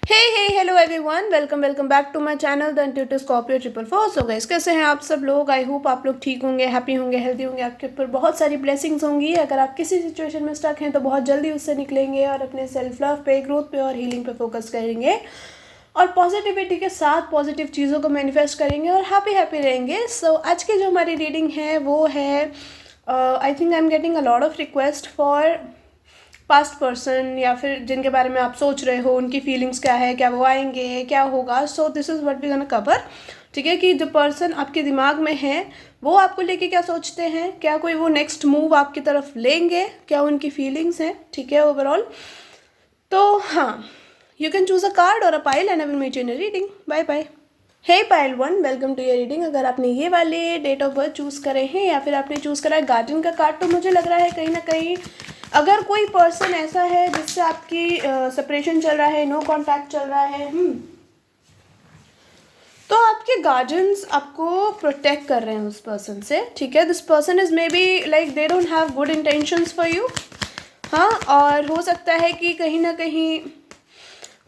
Hello everyone, welcome back to my channel the intuitive Scorpio 444। So guys, कैसे हैं आप सब लोग? आई होप आप लोग ठीक होंगे, हैप्पी होंगे, हेल्दी होंगे। आपके ऊपर बहुत सारी ब्लेसिंग्स होंगी। अगर आप किसी सिचुएशन में स्टक हैं तो बहुत जल्दी उससे निकलेंगे और अपने सेल्फ लव पे, ग्रोथ पे और हीलिंग पे फोकस करेंगे और पॉजिटिविटी के साथ पॉजिटिव चीज़ों को मैनिफेस्ट करेंगे और हैप्पी रहेंगे। सो आज की जो हमारी रीडिंग है वो है, I think I am getting a lot of request for past person, या फिर जिनके बारे में आप सोच रहे हो उनकी फीलिंग्स क्या है, क्या वो आएंगे, क्या होगा। So this is what we gonna cover. ठीक है, कि जो पर्सन आपके दिमाग में है वो आपको लेके क्या सोचते हैं, क्या कोई वो नेक्स्ट मूव आपकी तरफ लेंगे, क्या उनकी फीलिंग्स हैं। ठीक है, ओवरऑल। तो हाँ, you can choose a card और a pile and I will meet you in a reading. Bye bye. Hey pile 1, welcome to your reading. अगर आपने ये वाले डेट ऑफ बर्थ चूज़ करे हैं या फिर आपने चूज़ करा है गार्डियन का कार्ड, तो मुझे लग रहा है कहीं ना कहीं अगर कोई पर्सन ऐसा है जिससे आपकी सेपरेशन चल रहा है, नो कांटेक्ट चल रहा है, तो आपके गार्जियंस आपको प्रोटेक्ट कर रहे हैं उस पर्सन से। ठीक है, this person is may be like they don't have good intentions for you. हाँ, और हो सकता है कि कहीं ना कहीं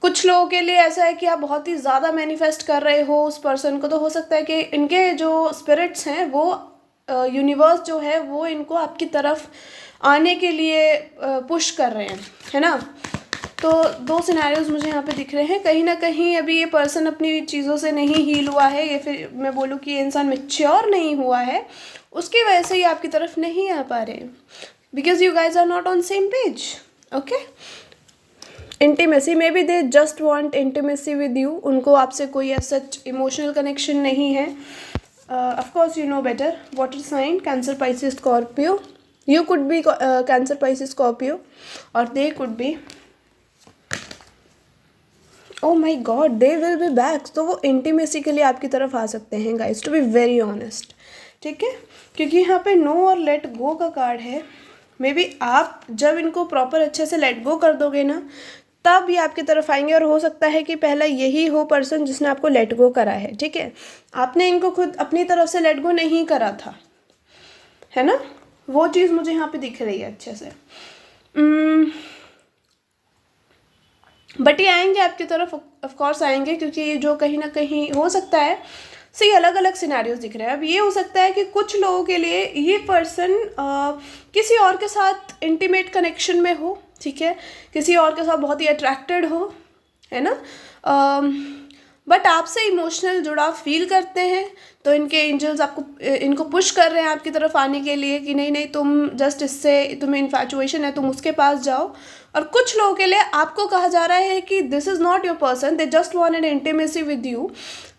कुछ लोगों के लिए ऐसा है कि आप बहुत ही ज़्यादा मैनिफेस्ट कर रहे हो उस पर्सन को। तो हो सकता है कि इनके जो स्पिरिट्स हैं वो यूनिवर्स जो है वो इनको आपकी तरफ आने के लिए पुश कर रहे हैं, है ना। तो दो सिनेरियोज मुझे यहाँ पे दिख रहे हैं। कहीं ना कहीं अभी ये पर्सन अपनी चीज़ों से नहीं हील हुआ है, या फिर मैं बोलूँ कि ये इंसान मैच्योर नहीं हुआ है, उसकी वजह से ये आपकी तरफ नहीं आ पा रहे, because you guys are not on same page. Okay, intimacy, maybe B just want intimacy इंटीमेसी विद यू। उनको आपसे कोई सच इमोशनल कनेक्शन नहीं है। Of course you know better. Water sign, cancer, Pisces, Scorpio. You could be Cancer, Pisces, Scorpio, or they could be, oh my god, they will be back। तो वो intimacy के लिए आपकी तरफ आ सकते हैं guys, to be very honest. ठीक है, क्योंकि यहाँ पे नो और लेट गो का कार्ड है। मे बी आप जब इनको प्रॉपर अच्छे से लेट गो कर दोगे ना, तब ये आपकी तरफ आएंगे। और हो सकता है कि पहला यही हो पर्सन जिसने आपको लेट गो करा है। ठीक है, आपने इनको खुद अपनी तरफ से लेट गो नहीं करा था, है ना। वो चीज़ मुझे यहाँ पे दिख रही है अच्छे से। बट ये आएंगे आपकी तरफ, ऑफ कोर्स आएंगे, क्योंकि ये जो कहीं ना कहीं हो सकता है, सही अलग अलग सिनेरियोज दिख रहे हैं। अब ये हो सकता है कि कुछ लोगों के लिए ये पर्सन किसी और के साथ इंटीमेट कनेक्शन में हो। ठीक है, किसी और के साथ बहुत ही अट्रैक्टेड हो, है ना। बट आपसे इमोशनल जुड़ाव फील करते हैं, तो इनके एंजल्स आपको इनको पुश कर रहे हैं आपकी तरफ आने के लिए कि नहीं तुम जस्ट इससे, तुम्हें इन्फैचुएशन है, तुम उसके पास जाओ। और कुछ लोगों के लिए आपको कहा जा रहा है कि this is not your person, they just want an intimacy you you.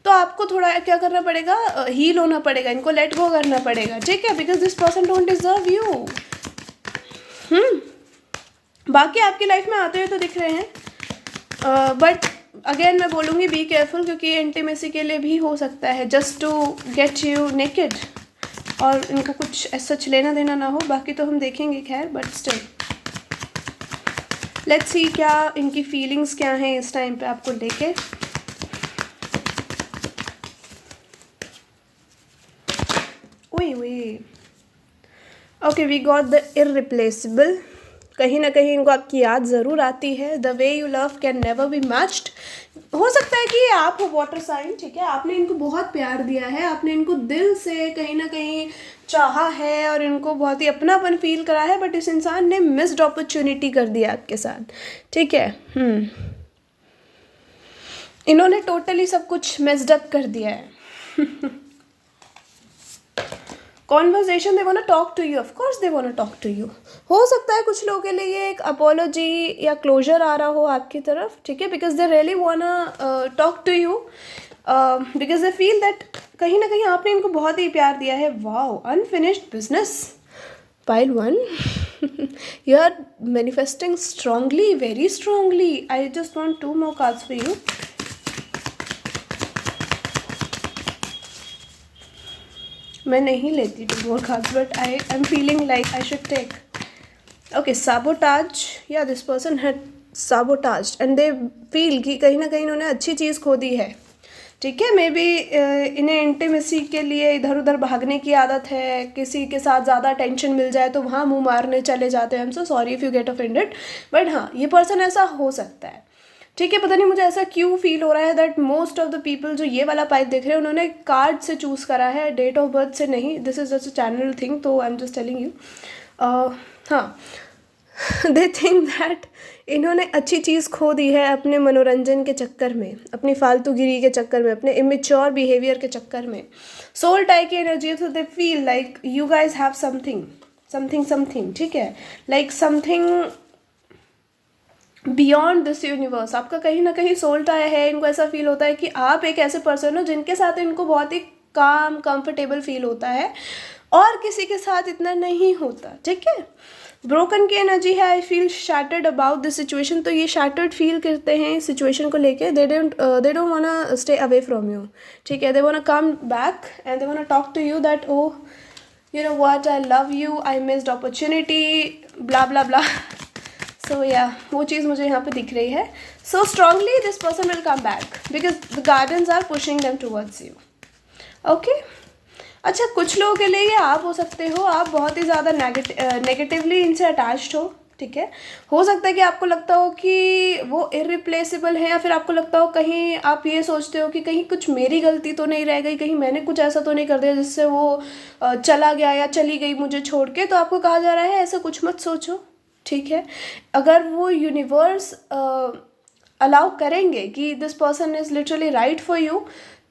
तो आपको थोड़ा क्या करना पड़ेगा, हील होना पड़ेगा, इनको लेट गो करना पड़ेगा। ठीक है, because this person don't deserve you. बाकी आपकी लाइफ में आते हुए तो दिख रहे हैं, बट अगेन मैं बोलूँगी बी केयरफुल, क्योंकि ये इंटीमेसी के लिए भी हो सकता है, just to get you naked, और इनको कुछ सच लेना देना ना हो। बाकी तो हम देखेंगे खैर, बट स्टिल लेट्स सी क्या इनकी फीलिंग्स क्या हैं इस टाइम पे आपको लेके। Okay, we got the irreplaceable. कहीं ना कहीं इनको आपकी याद ज़रूर आती है। The way you love can never be matched. हो सकता है कि आप हो वाटर साइन। ठीक है, आपने इनको बहुत प्यार दिया है, आपने इनको दिल से कहीं ना कहीं चाहा है और इनको बहुत ही अपनापन फील करा है, बट इस इंसान ने मिस्ड अपॉर्चुनिटी कर दिया आपके साथ। ठीक है, इन्होंने टोटली सब कुछ मेस्ड अप कर दिया है। Conversation, they want to talk to you, of course they want to talk to you. हो सकता है कुछ लोगों के लिए ये एक अपॉलॉजी या क्लोजर आ रहा हो आपकी तरफ। ठीक है, because they really want talk to you, because they feel that कहीं ना कहीं आपने इनको बहुत ही प्यार दिया है। Wow, unfinished business. Pile 1, you are manifesting strongly, very strongly. I just want 2 more cards for you. मैं नहीं लेती 2 more cards, but I am feeling like I should take. Okay, sabotage. Yeah, this person had sabotaged and they feel कि कहीं ना कहीं उन्होंने अच्छी चीज़ खो दी है। ठीक है, मे बी इन्हें इंटीमेसी के लिए इधर उधर भागने की आदत है। किसी के साथ ज़्यादा टेंशन मिल जाए तो वहाँ मुंह मारने चले जाते हैं। आई am so sorry if you get offended, but हाँ, ये पर्सन ऐसा हो सकता है। ठीक है। पता नहीं मुझे ऐसा क्यों फील हो रहा है that most of the people जो ये वाला पाइप देख रहे हैं उन्होंने कार्ड से चूज़ करा है, डेट ऑफ बर्थ से नहीं। This is just a channel thing, तो I am just telling you. हाँ, दे थिंक दैट इन्होंने अच्छी चीज़ खो दी है अपने मनोरंजन के चक्कर में, अपनी फालतूगिरी के चक्कर में, अपने इमेच्योर बिहेवियर के चक्कर में। सोल टाई की एनर्जी, तो दे feel like you guys have something something something, ठीक है, like something beyond this universe. आपका कहीं ना कहीं सोल टाई है। इनको ऐसा फील होता है कि आप एक ऐसे पर्सन हो जिनके साथ इनको बहुत ही काम कंफर्टेबल फील होता है और किसी के साथ इतना नहीं होता, ठीक है। ब्रोकन की एनर्जी है, I feel shattered about this situation. तो ये शैटर्ड फील करते हैं इस सिचुएशन को लेके। They don't want stay away from you, ठीक है। They want come back and they want talk to you that oh you know what, I love you, I missed opportunity, blah blah blah. So yeah वो चीज़ मुझे यहाँ पे दिख रही है। So strongly this person will come back because the guardians are pushing them towards you, okay. अच्छा, कुछ लोगों के लिए ये आप हो सकते हो, आप बहुत ही ज़्यादा नेगेटिवली इनसे अटैच्ड हो, ठीक है। हो सकता है कि आपको लगता हो कि वो इरिप्लेसेबल है, या फिर आपको लगता हो कहीं आप ये सोचते हो कि कहीं कुछ मेरी गलती तो नहीं रह गई, कहीं मैंने कुछ ऐसा तो नहीं कर दिया जिससे वो चला गया या चली गई मुझे छोड़ के। तो आपको कहा जा रहा है ऐसा कुछ मत सोचो, ठीक है। अगर वो यूनिवर्स अलाउ करेंगे कि this person is literally right for you,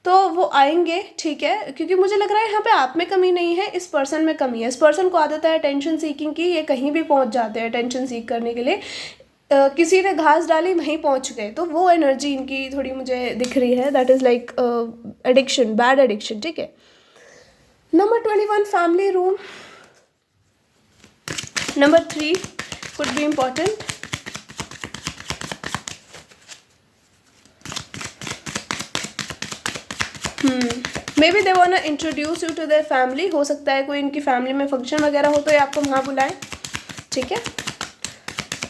तो वो आएंगे, ठीक है। क्योंकि मुझे लग रहा है यहाँ पे आप में कमी नहीं है, इस पर्सन में कमी है। इस पर्सन को आदत है अटेंशन सीकिंग की, ये कहीं भी पहुँच जाते हैं अटेंशन सीक करने के लिए। किसी ने घास डाली वहीं पहुँच गए, तो वो एनर्जी इनकी थोड़ी मुझे दिख रही है। That is like addiction, bad addiction, ठीक है। Number 21 family room. Number 3 could be important. May be they want to introduce you to their family. हो सकता है कोई इनकी फैमिली में फंक्शन वगैरह हो तो ये आपको वहाँ बुलाएं, ठीक है।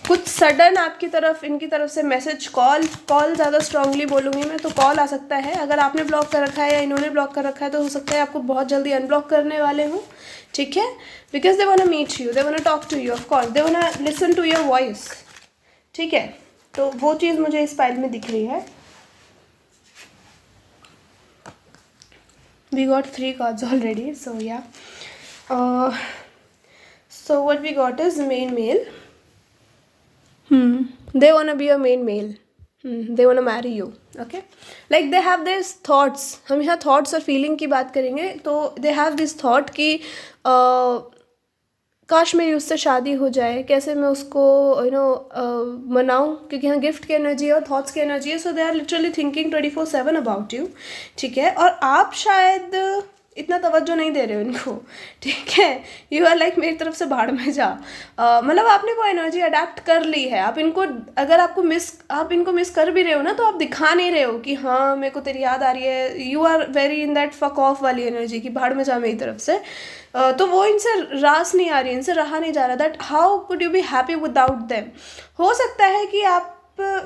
कुछ सडन आपकी तरफ, इनकी तरफ से मैसेज, कॉल ज़्यादा स्ट्रांगली बोलूँगी मैं, तो कॉल आ सकता है। अगर आपने ब्लॉक कर रखा है या इन्होंने ब्लॉक कर रखा है तो हो सकता है आपको बहुत जल्दी अनब्लॉक करने वाले हों, ठीक है। Because they want to meet you, they want to talk to you, of course they want to listen to your voice, ठीक है। तो वो चीज़ मुझे इस फाइल में दिख रही है। We got 3 cards already, so yeah. So what we got is main male. They wanna be a main male. They wanna marry you. Okay. Like they have these thoughts. हम यहाँ thoughts और feeling की बात करेंगे, तो they have this thought कि काश मेरी उससे शादी हो जाए, कैसे मैं उसको मनाऊँ, क्योंकि यहाँ गिफ्ट की एनर्जी है और थॉट्स की एनर्जी है। So they are literally thinking 24/7 about you, ठीक है। और आप शायद इतना तवज्जो नहीं दे रहे हो इनको, ठीक है। यू आर लाइक मेरी तरफ से भाड़ में जा। मतलब आपने वो एनर्जी अडेप्ट कर ली है। आप इनको, अगर आप इनको मिस कर भी रहे हो ना, तो आप दिखा नहीं रहे हो कि हाँ मेरे को तेरी याद आ रही है। You are very in that fuck off वाली एनर्जी की भाड़ में जा मेरी तरफ से। तो वो इनसे रास नहीं आ रही, इनसे रहा नहीं जा रहा। That how could you be happy without them. हो सकता है कि आप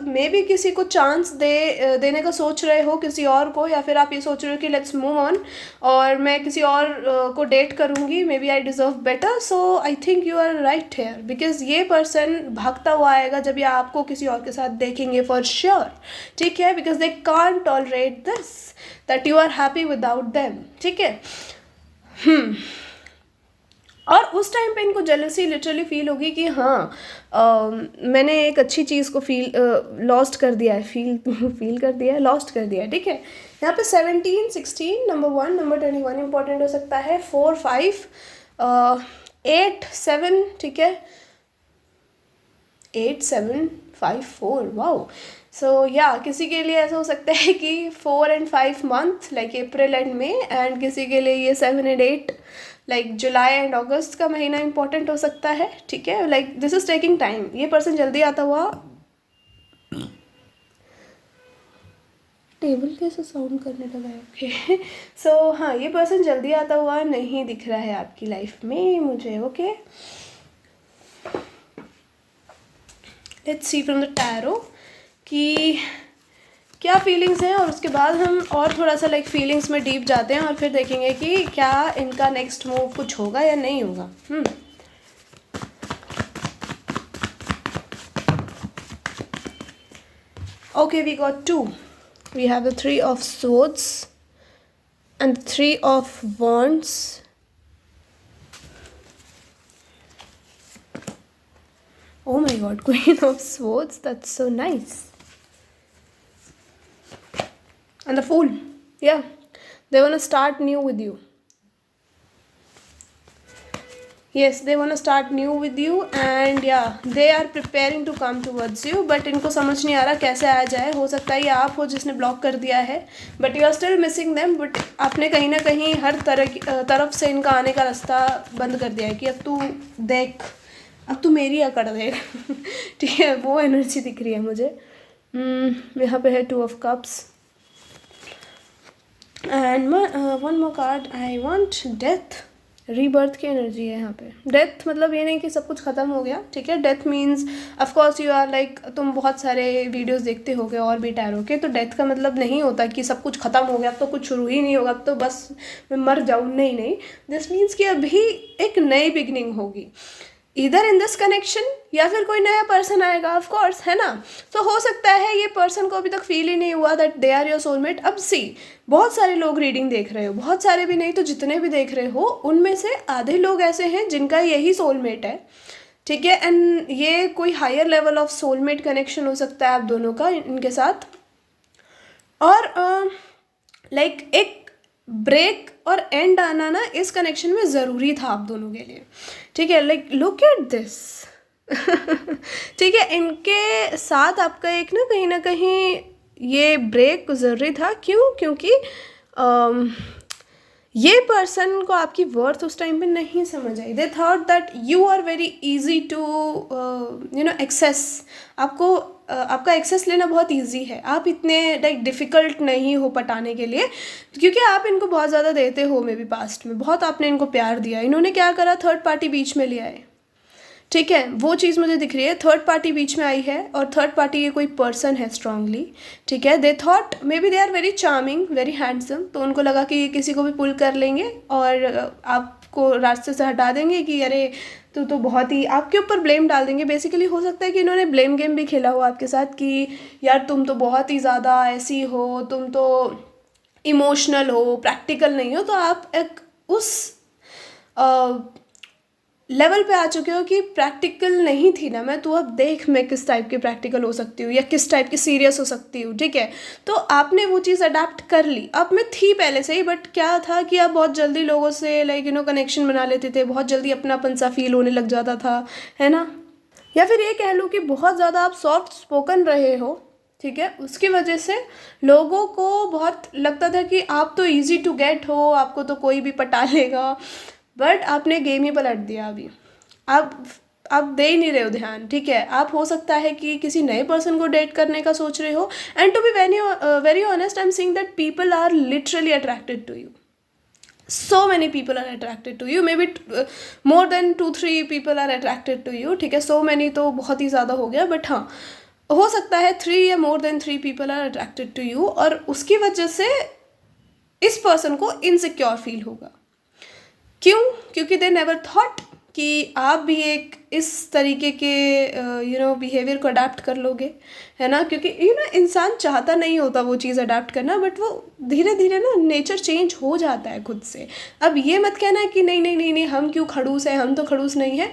मे बी किसी को चांस देने का सोच रहे हो, किसी और को, या फिर आप ये सोच रहे हो कि लेट्स मूव ऑन और मैं किसी और को डेट करूँगी, maybe I deserve better. So I think you are right here, because ये पर्सन भागता हुआ आएगा जब ये आपको किसी और के साथ देखेंगे फॉर श्योर, ठीक है। Because they can't tolerate this that you are happy without them, ठीक है। और उस टाइम पे इनको जेलसी लिटरली फील होगी कि हाँ मैंने एक अच्छी चीज़ को लॉस्ट कर दिया है, फील कर दिया है, लॉस्ट कर दिया है, ठीक है। यहाँ पे 17, 16, नंबर 1, नंबर 21 इंपॉर्टेंट हो सकता है, 4, 5, 8, 7, ठीक है, 8, 7, 5, 4, वाओ। सो या किसी के लिए ऐसा हो सकता है कि 4 and 5 month like April and May, एंड किसी के लिए ये 7 and 8 like July and August का महीना इंपॉर्टेंट हो सकता है, ठीक है। Like this is taking time. ये पर्सन जल्दी आता हुआ, टेबल कैसे साउंड करने लगा है, ओके। सो हाँ, ये पर्सन जल्दी आता हुआ नहीं दिख रहा है आपकी लाइफ में मुझे, okay. Let's C from the tarot कि क्या फीलिंग्स हैं, और उसके बाद हम और थोड़ा सा लाइक फीलिंग्स में डीप जाते हैं और फिर देखेंगे कि क्या इनका नेक्स्ट मूव कुछ होगा या नहीं होगा। Okay, we got two. We have the Three of Swords and the Three of Wands. Oh my god, Queen of Swords, that's so nice. And the Fool. Yeah, they want to start new with you. Yes, they want to start new with you and yeah, they are preparing to come towards you, but इनको समझ नहीं आ रहा कैसे आ जाए. हो सकता है ये आप हो जिसने ब्लॉक कर दिया है, but you are still missing them. But आपने कहीं ना कहीं हर तरफ से इनका आने का रास्ता बंद कर दिया है कि अब तू देख, अब तू मेरी अकड़ देख. ठीक है, वो एनर्जी दिख रही है मुझे. यहाँ पे है 2 of Cups. And one more card, I want death. Rebirth की एनर्जी है यहाँ पे. डेथ मतलब ये नहीं कि सब कुछ ख़त्म हो गया, ठीक है. Death means of course you are like, तुम बहुत सारे वीडियोस देखते होगे और भी टैरो के, तो डेथ का मतलब नहीं होता कि सब कुछ ख़त्म हो गया, अब तो कुछ शुरू ही नहीं होगा, अब तो बस मैं मर जाऊँ. नहीं नहीं, दिस मीन्स कि अभी एक नई बिगनिंग होगी, इधर इन दिस कनेक्शन, या फिर कोई नया पर्सन आएगा ऑफ कोर्स, है ना. तो हो सकता है ये पर्सन को अभी तक फील ही नहीं हुआ that they are your soulmate. अब सी, बहुत सारे लोग रीडिंग देख रहे हो, बहुत सारे भी नहीं तो जितने भी देख रहे हो उनमें से आधे लोग ऐसे हैं जिनका यही सोलमेट है, ठीक है. एंड ये कोई higher level of soulmate connection हो सकता है आप दोनों का इनके साथ. और लाइक एक ब्रेक और एंड आना ना इस कनेक्शन में ज़रूरी था आप दोनों के लिए, ठीक है. Like look at this. ठीक है, इनके साथ आपका एक ना कहीं ये ब्रेक ज़रूरी था. क्यों? क्योंकि ये पर्सन को आपकी वर्थ उस टाइम पे नहीं समझ आई. They thought that you are very easy to access. आपको आपका एक्सेस लेना बहुत इजी है, आप इतने लाइक डिफ़िकल्ट नहीं हो पटाने के लिए, क्योंकि आप इनको बहुत ज़्यादा देते हो. मे बी पास्ट में बहुत आपने इनको प्यार दिया. इन्होंने क्या करा, थर्ड पार्टी बीच में लिया है, ठीक है. वो चीज़ मुझे दिख रही है, थर्ड पार्टी बीच में आई है, और थर्ड पार्टी ये कोई पर्सन है स्ट्रांगली, ठीक है. They thought may be they are very charming, very handsome, तो उनको लगा कि ये किसी को भी पुल कर लेंगे और आपको रास्ते से हटा देंगे कि अरे तू तो बहुत ही, आपके ऊपर ब्लेम डाल देंगे. बेसिकली हो सकता है कि इन्होंने ब्लेम गेम भी खेला हो आपके साथ कि यार तुम तो बहुत ही ज़्यादा ऐसी हो, तुम तो इमोशनल हो, प्रैक्टिकल नहीं हो. तो आप एक उस लेवल पे आ चुके हो कि प्रैक्टिकल नहीं थी ना मैं, तो अब देख मैं किस टाइप की प्रैक्टिकल हो सकती हूँ या किस टाइप की सीरियस हो सकती हूँ, ठीक है. तो आपने वो चीज़ अडाप्ट कर ली. आप में थी पहले से ही, बट क्या था कि आप बहुत जल्दी लोगों से लाइक कनेक्शन बना लेते थे, बहुत जल्दी अपनापन सा फील होने लग जाता था, है ना. या फिर ये कह लूँ कि बहुत ज़्यादा आप सॉफ्ट स्पोकन रहे हो, ठीक है. उसकी वजह से लोगों को बहुत लगता था कि आप तो ईजी टू गेट हो, आपको तो कोई भी पटा लेगा. बट आपने गेम ही पलट दिया. अभी आप दे ही नहीं रहे हो ध्यान, ठीक है. आप हो सकता है कि किसी नए पर्सन को डेट करने का सोच रहे हो. And to be very honest, I am seeing that people are literally attracted to you. So many people are attracted to you. Maybe more than 2-3 people are attracted to you, ठीक है. so many तो बहुत ही ज़्यादा हो गया, but हाँ हो सकता है 3 या more than 3 people are attracted to you, और उसकी वजह से इस पर्सन को इनसिक्योर फील होगा. क्यों? क्योंकि दे नेवर थॉट कि आप भी एक इस तरीके के बिहेवियर को अडाप्ट कर लोगे, है ना. क्योंकि इंसान चाहता नहीं होता वो चीज़ अडाप्ट करना, बट वो धीरे धीरे ना नेचर चेंज हो जाता है खुद से. अब ये मत कहना कि नहीं नहीं नहीं नहीं हम क्यों खड़ूस हैं, हम तो खड़ूस नहीं है.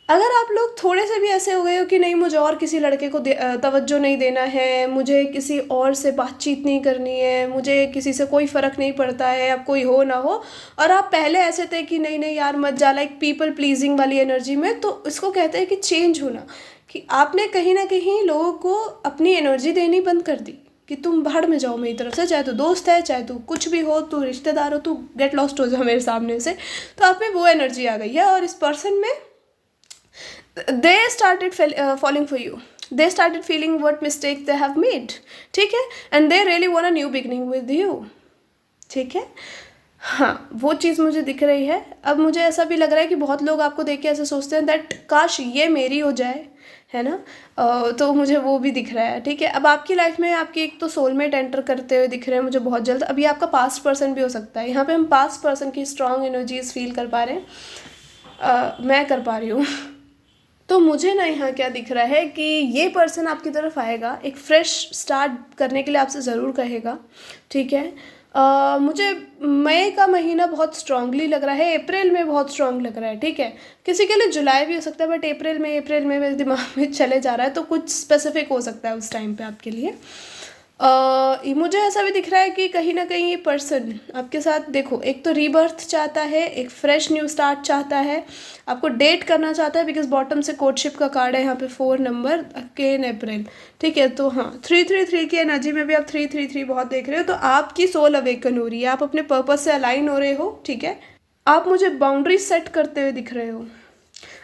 अगर आप लोग थोड़े से भी ऐसे हो गए हो कि नहीं मुझे और किसी लड़के को तवज्जो नहीं देना है, मुझे किसी और से बातचीत नहीं करनी है, मुझे किसी से कोई फ़र्क नहीं पड़ता है, अब कोई हो ना हो, और आप पहले ऐसे थे कि नहीं नहीं यार मत जा, लाइक पीपल प्लीजिंग वाली एनर्जी में, तो इसको कहते हैं कि चेंज होना. कि आपने कहीं ना कहीं लोगों को अपनी एनर्जी देनी बंद कर दी कि तुम बाहर में जाओ मेरी तरफ से, चाहे तो दोस्त है, चाहे तो कुछ भी हो, तू रिश्तेदार हो, तू गेट लॉस्ट हो जाओ मेरे सामने से. तो आप में वो एनर्जी आ गई है, और इस पर्सन में they started falling for you. They started feeling what mistake they have made, ठीक है. and they really want a new beginning with you, ठीक है. हाँ, वो चीज़ मुझे दिख रही है. अब मुझे ऐसा भी लग रहा है कि बहुत लोग आपको देख के ऐसे सोचते हैं दैट काश ये मेरी हो जाए, है ना. तो मुझे वो भी दिख रहा है, ठीक है. अब आपकी लाइफ में आपकी एक तो सोलमेट एंटर करते हुए दिख रहे हैं मुझे बहुत जल्द. अभी आपका पास्ट पर्सन भी हो सकता है. यहाँ पे हम पास्ट पर्सन की स्ट्रॉन्ग एनर्जीज फील कर पा रहे हैं. मैं कर पा रही हूँ. तो मुझे ना यहाँ क्या दिख रहा है कि ये पर्सन आपकी तरफ आएगा, एक फ्रेश स्टार्ट करने के लिए आपसे ज़रूर कहेगा, ठीक है। मुझे मई का महीना बहुत स्ट्रांगली लग रहा है, अप्रैल में बहुत स्ट्रांग लग रहा है, ठीक है। किसी के लिए जुलाई भी हो सकता है, बट अप्रैल में मेरे दिमाग में चले जा रहा है, तो कुछ स्पेसिफिक हो सकता है उस टाइम पे आपके लिए। मुझे ऐसा भी दिख रहा है कि कहीं ना कहीं ये पर्सन आपके साथ, देखो, एक तो रीबर्थ चाहता है, एक फ्रेश न्यू स्टार्ट चाहता है, आपको डेट करना चाहता है, बिकॉज बॉटम से कोर्टशिप का कार्ड है यहाँ पे 4 नंबर अगेन अप्रैल, ठीक है। तो हाँ, 333 की एनर्जी में भी आप 333 बहुत देख रहे हो, तो आपकी सोल अवेकन हो रही है, आप अपने पर्पस से अलाइन हो रहे हो, ठीक है। आप मुझे बाउंड्री सेट करते हुए दिख रहे हो।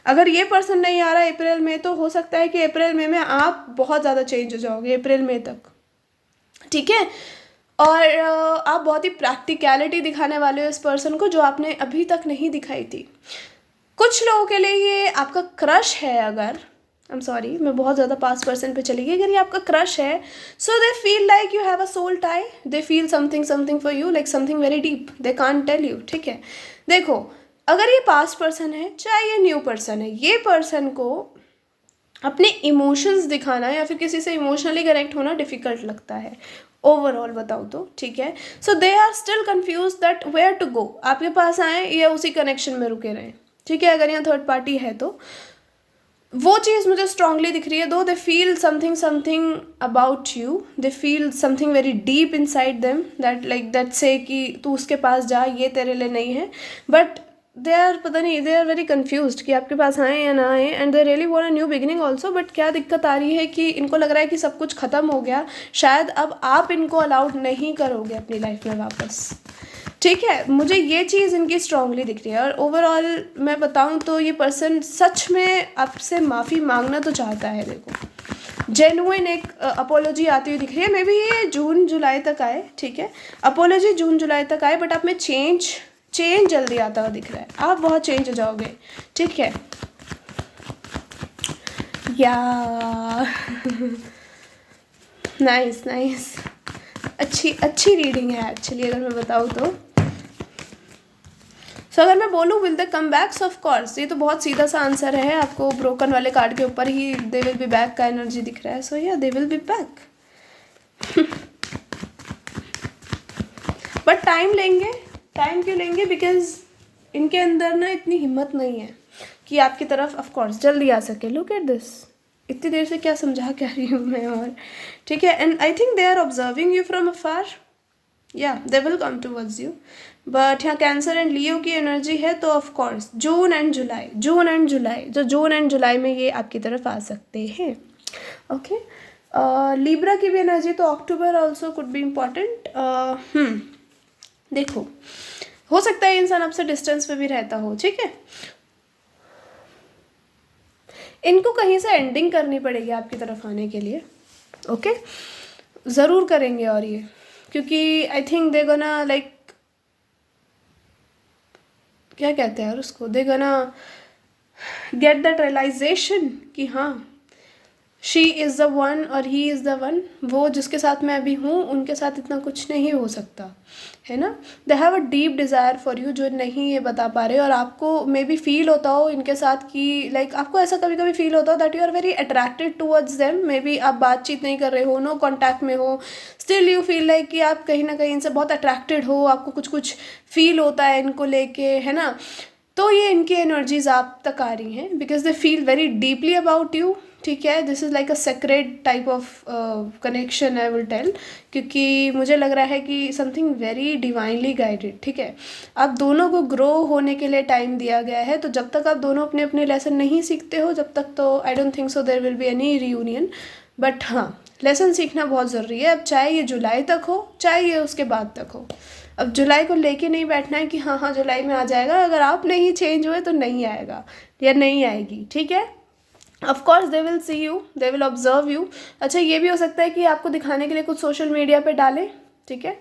अगर ये पर्सन नहीं आ रहा है अप्रैल में, तो हो सकता है कि अप्रैल में आप बहुत ज़्यादा चेंज हो जाओगे अप्रैल में तक, ठीक है। और आप बहुत ही प्रैक्टिकलिटी दिखाने वाले हो इस पर्सन को, जो आपने अभी तक नहीं दिखाई थी। कुछ लोगों के लिए ये आपका क्रश है, अगर आई एम सॉरी मैं बहुत ज़्यादा पास्ट पर्सन पे चली गई, अगर ये आपका क्रश है, so they feel like you have a soul tie, they feel something for you, like something very deep, they can't tell you, ठीक है। देखो, अगर ये पास्ट पर्सन है चाहे ये न्यू पर्सन है, ये पर्सन को अपने इमोशंस दिखाना या फिर किसी से इमोशनली कनेक्ट होना डिफ़िकल्ट लगता है, ओवरऑल बताओ तो, ठीक है। So they are still confuse that where to go, आपके पास आए या उसी कनेक्शन में रुके रहें, ठीक है। अगर यहाँ थर्ड पार्टी है तो वो चीज़ मुझे स्ट्रांगली दिख रही है। दो दे feel something about you, they feel something very deep in side them, that like that से कि तू उसके पास जा, ये तेरे लिए नहीं है, बट दे आर, पता नहीं, दे आर वेरी कन्फ्यूज कि आपके पास आए या ना आए, and they really want a new beginning also. But क्या दिक्कत आ रही है कि इनको लग रहा है कि सब कुछ ख़त्म हो गया, शायद अब आप इनको अलाउड नहीं करोगे अपनी लाइफ में वापस, ठीक है। मुझे ये चीज़ इनकी स्ट्रांगली दिख रही है। और ओवरऑल मैं बताऊं तो ये पर्सन सच में आपसे माफ़ी मांगना तो चाहता है, देखो, जेन्युइन एक अपोलॉजी आती हुई दिख रही है। मे बी ये जून जुलाई तक आए, ठीक है, अपोलॉजी जून जुलाई तक आए, बट आप में चेंज जल्दी आता हुआ दिख रहा है, आप बहुत चेंज हो जाओगे, ठीक है। या नाइस अच्छी रीडिंग है एक्चुअली, अगर मैं बताऊँ तो। सो अगर मैं बोलूँ will they come backs, of course, ये तो बहुत सीधा सा आंसर है, आपको ब्रोकन वाले कार्ड के ऊपर ही दे विल बी बैक का एनर्जी दिख रहा है। सो या they will be back, but time लेंगे। टाइम क्यों लेंगे? बिकॉज इनके अंदर ना इतनी हिम्मत नहीं है कि आपकी तरफ ऑफ कोर्स जल्दी आ सके। लुक एट दिस, इतनी देर से क्या समझा क्या रही हूँ मैं, और ठीक है। And I think they are observing you from afar, या they will come towards you, but यहाँ कैंसर एंड लियो की एनर्जी है, तो of course June and July, जो जून एंड जुलाई में ये आपकी तरफ आ सकते हैं, ओके। लिब्रा की भी एनर्जी, तो अक्टूबर ऑल्सो कुड बी इम्पॉर्टेंट। देखो, हो सकता है इंसान आपसे डिस्टेंस पे भी रहता हो, ठीक है। इनको कहीं से एंडिंग करनी पड़ेगी आपकी तरफ आने के लिए, ओके, ज़रूर करेंगे। और ये क्योंकि I think they gonna like, क्या कहते हैं यार उसको, they gonna get that realization कि हाँ, शी इज़ द वन और ही इज़ द वन, वो जिसके साथ मैं अभी हूँ उनके साथ इतना कुछ नहीं हो सकता, है ना। They have a deep desire for you, जो नहीं ये बता पा रहे, और आपको मे बी फील होता हो इनके साथ कि लाइक आपको ऐसा कभी कभी फील होता हो that you are very attracted towards them. मे बी आप बातचीत नहीं कर रहे हो, नो कॉन्टैक्ट में हो, स्टिल यू फील लाइक कि आप कहीं ना कहीं इनसे बहुत अट्रैक्टेड हो, आपको कुछ कुछ फील होता है इनको लेके, है ना। तो ये इनकी एनर्जीज आप तक आ रही हैं because they feel very deeply about you, ठीक है। This is like a secret type of connection, I will tell, क्योंकि मुझे लग रहा है कि समथिंग वेरी डिवाइनली गाइडेड, ठीक है। आप दोनों को ग्रो होने के लिए टाइम दिया गया है, तो जब तक आप दोनों अपने अपने लेसन नहीं सीखते हो, जब तक तो I don't think so there will be any reunion. But हाँ, लेसन सीखना बहुत ज़रूरी है। अब चाहे ये जुलाई तक हो, चाहे ये उसके बाद तक हो, अब जुलाई को लेके नहीं बैठना है कि हाँ जुलाई में आ जाएगा। अगर आप नहीं चेंज हुए तो नहीं आएगा या नहीं आएगी, ठीक है। Of course they will see you, they will observe you. अच्छा, ये भी हो सकता है कि आपको दिखाने के लिए कुछ सोशल मीडिया पे डालें, ठीक है।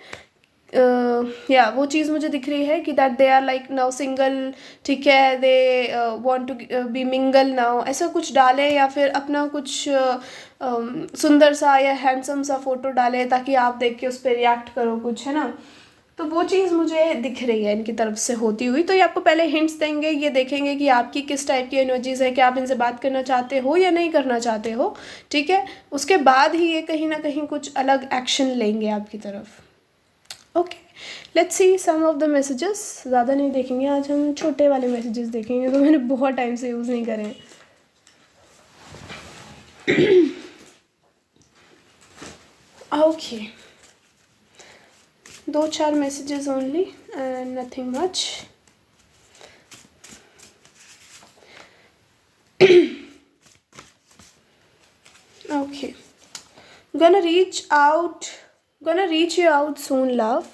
या वो चीज़ मुझे दिख रही है कि that they are like now single, ठीक है, they want to be mingle now, ऐसा कुछ डालें, या फिर अपना कुछ सुंदर सा या हैंडसम सा फोटो डालें ताकि आप देख के उस पर रिएक्ट करो कुछ, है ना। तो वो चीज़ मुझे दिख रही है इनकी तरफ से होती हुई। तो ये आपको पहले हिंट्स देंगे, ये देखेंगे कि आपकी किस टाइप की एनर्जीज़ है, क्या आप इनसे बात करना चाहते हो या नहीं करना चाहते हो, ठीक है। उसके बाद ही ये कहीं ना कहीं कुछ अलग एक्शन लेंगे आपकी तरफ। Okay, let's see some of the messages. ज़्यादा नहीं देखेंगे आज, हम छोटे वाले मैसेजेस देखेंगे, तो मैंने बहुत टाइम से यूज़ नहीं करे हैं। Okay, 2-4 messages only and nothing much. Okay, gonna reach you out soon, love.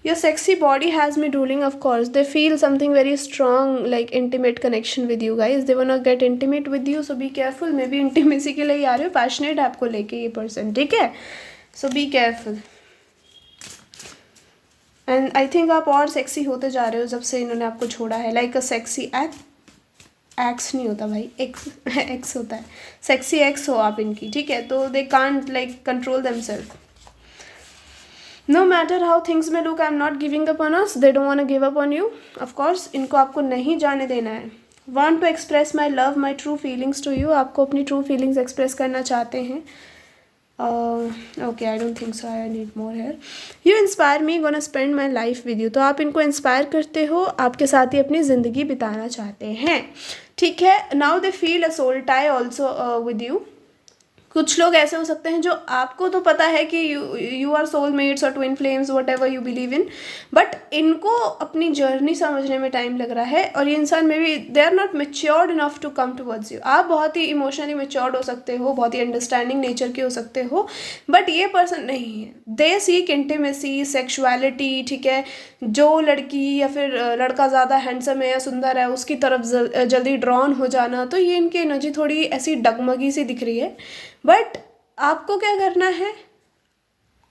Your sexy body has me drooling, of course. They feel something very strong, like intimate connection with you guys. They wanna get intimate with you, so be careful. Maybe intimacy के लिए ही आ रहे हो, passionate है आपको लेके ये person, ठीक है? So be careful. And I think आप और sexy होते जा रहे हो जब से इन्होंने आपको छोड़ा है. Like a sexy एक्स नहीं होता भाई, एक्स होता है, सेक्सी एक्स हो आप इनकी, ठीक है। तो they can't like control themselves. No matter how things में look, I am not giving up on us, they don't want to give up on you. Of course इनको आपको नहीं जाने देना है। Want to express my love, my true feelings to you, आपको अपनी true feelings express करना चाहते हैं। Okay, I don't think so, I need more here. You inspire me, gonna spend my life with you, तो आप इनको inspire करते हो, आपके साथ ही अपनी ज़िंदगी बिताना चाहते हैं, ठीक है। Now they feel a soul tie also with you. कुछ लोग ऐसे हो सकते हैं जो आपको तो पता है कि यू आर सोलमेट्स और twin flames, what ever you believe in, but इनको अपनी जर्नी समझने में टाइम लग रहा है। और ये इंसान में भी they are not matured enough to come towards you. आप बहुत ही इमोशनली मेच्योर्ड हो सकते हो, बहुत ही अंडरस्टैंडिंग नेचर के हो सकते हो, बट ये पर्सन नहीं है। दे सीक इंटीमेसी, सेक्सुअलिटी, ठीक है। जो लड़की या फिर लड़का ज़्यादा हैंडसम है या सुंदर है उसकी तरफ जल्दी ड्रॉन हो जाना, तो ये इनकी एनर्जी थोड़ी ऐसी डगमगी सी दिख रही है। बट आपको क्या करना है,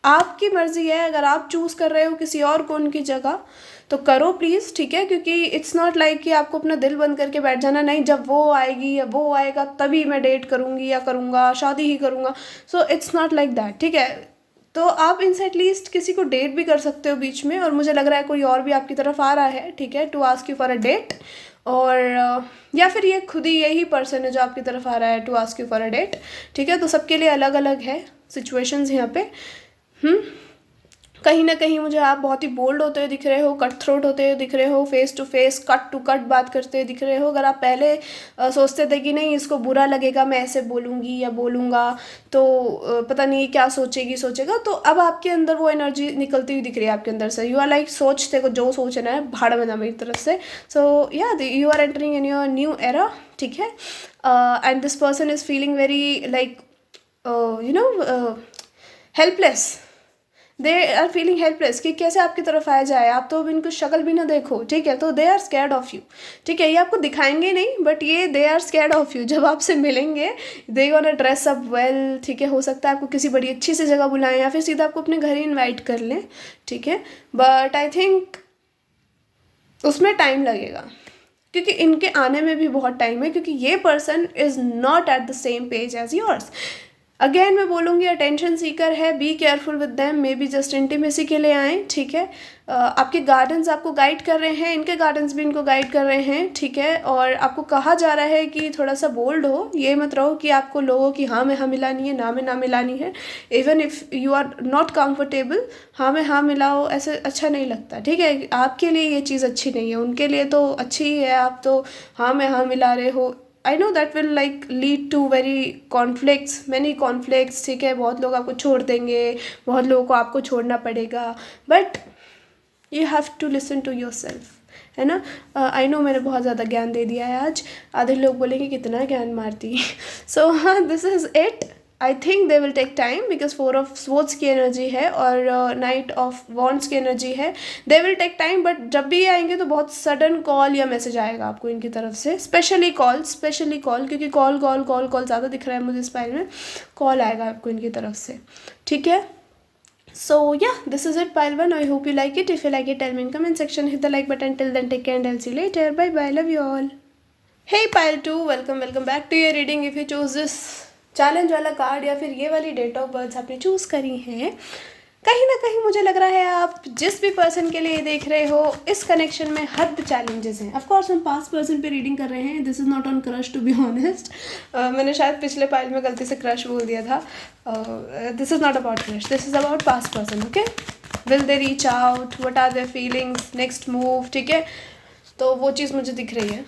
आपकी मर्जी है। अगर आप चूज़ कर रहे हो किसी और को उनकी जगह तो करो प्लीज़, ठीक है। क्योंकि इट्स नॉट लाइक कि आपको अपना दिल बंद करके बैठ जाना, नहीं जब वो आएगी या वो आएगा तभी मैं डेट करूँगी या करूँगा, शादी ही करूँगा। So it's not like that, ठीक है। तो आप इनसे एटलीस्ट किसी को डेट भी कर सकते हो बीच में, और मुझे लग रहा है कोई और भी आपकी तरफ आ रहा है, ठीक है, to ask you for a date. और या फिर ये खुद ही यही पर्सन है जो आपकी तरफ आ रहा है to ask you for a date, ठीक है। तो सबके लिए अलग अलग है सिचुएशंस यहाँ पे। कहीं ना कहीं मुझे आप बहुत ही बोल्ड होते हुए दिख रहे हो, कट थ्रोट होते हुए दिख रहे हो, face to face cut to cut बात करते हुए दिख रहे हो। अगर आप पहले सोचते थे कि नहीं इसको बुरा लगेगा मैं ऐसे बोलूँगी या बोलूँगा तो पता नहीं क्या सोचेगा, तो अब आपके अंदर वो एनर्जी निकलती हुई दिख रही है आपके अंदर से। यू आर लाइक सोचते को जो सोचना है भाड़ में ना मेरी तरफ से। सो या you are entering in your new era, ठीक है। And this person is feeling very like you know helpless. They are feeling helpless कि कैसे आपकी तरफ आया जाए, आप तो अब इनको शक्ल भी ना देखो, ठीक है। तो they are scared of you, ठीक है। ये आपको दिखाएंगे नहीं बट ये they are scared of you. जब आपसे मिलेंगे they gonna dress up well, ठीक है। हो सकता है आपको किसी बड़ी अच्छी सी जगह बुलाएं या फिर सीधा आपको अपने घर ही इन्वाइट कर लें, ठीक है। बट आई थिंक उसमें टाइम लगेगा क्योंकि इनके आने में भी बहुत टाइम है, क्योंकि ये person is not at the same page as yours. Again मैं बोलूँगी अटेंशन सीकर है, be careful with them, may be just intimacy के लिए आएँ, ठीक है। आपके गार्डन्स आपको गाइड कर रहे हैं, इनके गार्डन्स भी इनको गाइड कर रहे हैं, ठीक है। और आपको कहा जा रहा है कि थोड़ा सा बोल्ड हो, ये मत रहो कि आपको लोगों की हाँ में हाँ मिलानी है, ना में ना मिलानी है। Even if you are not comfortable, हाँ में हाँ मिलाओ ऐसे अच्छा नहीं लगता, ठीक है। आपके लिए ये चीज़ अच्छी नहीं है, उनके लिए तो अच्छी ही है। आप तो हाँ में हाँ मिला रहे हो, I know that will like lead to very conflicts, many conflicts, ठीक है। बहुत लोग आपको छोड़ देंगे, बहुत लोगों को आपको छोड़ना पड़ेगा, but you have to listen to yourself, है ना। आई नो मैंने बहुत ज़्यादा ज्ञान दे दिया है आज, आधे लोग बोलेंगे कितना ज्ञान मारती। सो हाँ, this is it. I think they will take time because 4 of swords की एनर्जी है और नाइट ऑफ वॉन्ड्स की एनर्जी है। They will take time, but जब भी आएंगे तो बहुत सडन कॉल या मैसेज आएगा आपको इनकी तरफ से, स्पेशली कॉल, क्योंकि कॉल ज़्यादा दिख रहा है मुझे इस फाइल में। कॉल आएगा आपको इनकी तरफ से, ठीक है। So yeah, this is it pile 1. I hope you like it. If you like it, tell me in comment section. Hit the like button. Till then, take care and I'll see you later. Bye bye. Love you all. Hey pile 2, welcome back to your reading. If you chose this challenge वाला card या फिर ये वाली date of birth आपने choose करी है, कहीं ना कहीं मुझे लग रहा है आप जिस भी पर्सन के लिए देख रहे हो इस कनेक्शन में हद चैलेंजेस हैं। ऑफकोर्स हम पास्ट पर्सन पे रीडिंग कर रहे हैं, this is not on crush to be honest. मैंने शायद पिछले पाइल में गलती से क्रश बोल दिया था। This is not about crush, this is about past person. Okay, will they reach out, what are their feelings, next move, ठीक है। तो वो चीज़ मुझे दिख रही है।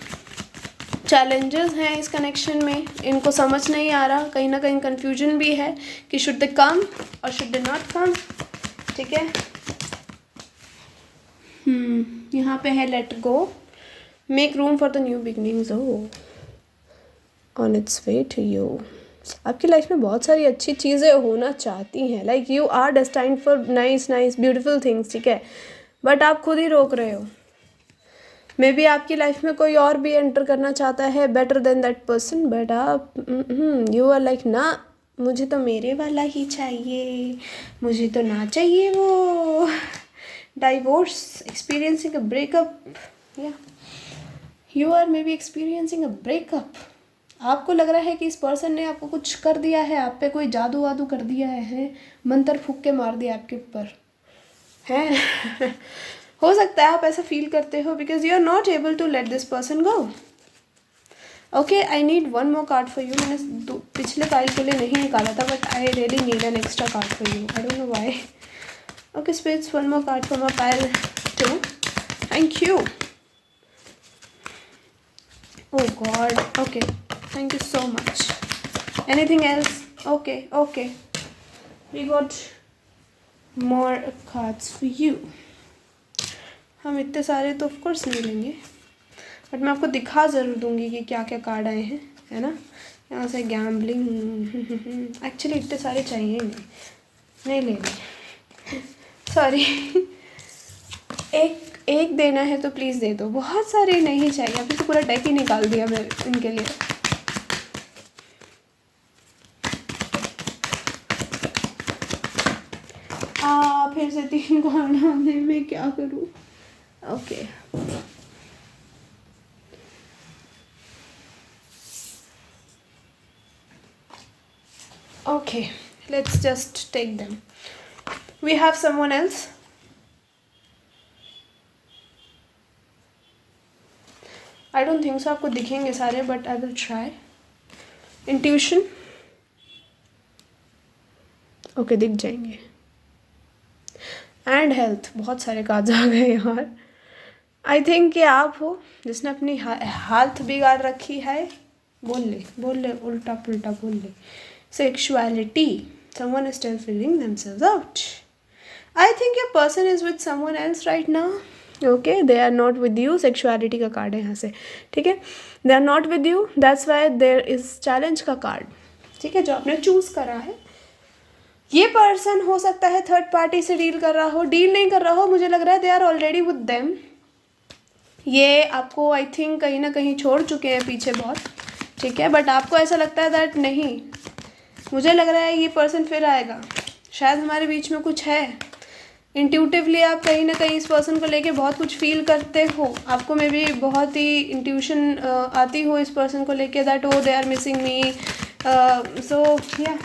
चैलेंजेस हैं इस कनेक्शन में, इनको समझ नहीं आ रहा, कहीं ना कहीं कन्फ्यूजन भी है कि शुड दे कम और शुड दे नॉट कम, ठीक है। यहाँ पे है let go, make room for the new beginnings, on its way to you. आपकी लाइफ में बहुत सारी अच्छी चीज़ें होना चाहती हैं, like you are destined for nice beautiful things, ठीक है, बट आप खुद ही रोक रहे हो। मे बी आपकी लाइफ में कोई और भी एंटर करना चाहता है better than that person, but आप यू आर लाइक ना, मुझे तो मेरे वाला ही चाहिए, मुझे तो ना चाहिए वो। डाइवोर्स, एक्सपीरियंसिंग अ ब्रेकअप, या you are maybe experiencing a breakup. आपको लग रहा है कि इस पर्सन ने आपको कुछ कर दिया है, आप पे कोई जादू वादू कर दिया है, मंत्र फूक के मार दिया आपके ऊपर है। हो सकता है आप ऐसा फील करते हो because you are not able to let this person go. Okay, I need one more card for you. मैंने पिछले पाइल के लिए नहीं निकाला था, but I really need an extra card for you, I don't know why. Okay spirits, one more card for my pile 2, thank you. Oh God, okay, thank you so much. Anything else? Okay, we got more cards for you. हम इतने सारे तो of course नहीं लेंगे, but मैं आपको दिखा ज़रूर दूंगी कि क्या क्या कार्ड आए हैं, है ना। यहाँ से गैम्बलिंग, एक्चुअली इतने सारे चाहिए नहीं लेने, सॉरी। एक देना है तो प्लीज़ दे दो, बहुत सारे नहीं चाहिए। अभी तो पूरा डेक ही निकाल दिया मैं इनके लिए। फिर से 3 कार्ड आने में क्या करूँ। Okay, okay, let's just take them. We have someone else. I don't think so आपको दिखेंगे सारे, but I will try. Intuition, okay, दिख जाएंगे। एंड हेल्थ, बहुत सारे कार्ड्स आ गए यार। आई थिंक कि आप हो जिसने अपनी हेल्थ बिगाड़ रखी है। बोल ले, उल्टा पुल्टा बोल ले। Sexuality, someone is still feeling themselves out. I think your person is with someone else right now. Okay, they are not with you. Sexuality का कार्ड है यहाँ से, ठीक है। They are not with you, that's why there is challenge का card, ठीक है, जो आपने चूज़ करा है। ये पर्सन हो सकता है थर्ड पार्टी से डील कर रहा हो, डील नहीं कर रहा हो, मुझे लग रहा है they are already with them. ये आपको आई थिंक कहीं ना कहीं छोड़ चुके हैं पीछे बहुत, ठीक है, बट आपको ऐसा लगता है दैट नहीं, मुझे लग रहा है ये पर्सन फिर आएगा, शायद हमारे बीच में कुछ है। इंट्यूटिवली आप कहीं ना कहीं इस पर्सन को लेके बहुत कुछ फील करते हो, आपको मे भी बहुत ही इंट्यूशन आती हो इस पर्सन को लेके that oh they are missing me. So yeah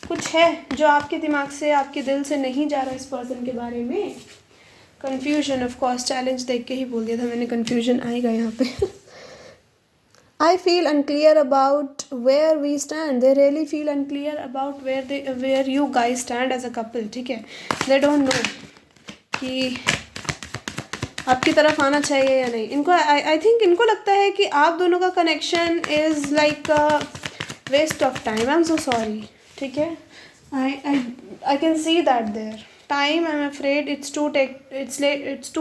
कुछ है जो आपके दिमाग से, आपके दिल से नहीं जा रहा इस पर्सन के बारे में। कन्फ्यूजन, ऑफ कोर्स, चैलेंज देख के ही बोल दिया था मैंने, कन्फ्यूजन आएगा यहाँ पे। I feel unclear about where we stand. They really feel unclear about where you guys stand as a couple, ठीक है। They don't know कि आपकी तरफ आना चाहिए या नहीं। इनको I think इनको लगता है कि आप दोनों का connection is like a waste of time. I'm so sorry, ठीक है। I can see that there. Time, I'm afraid it's too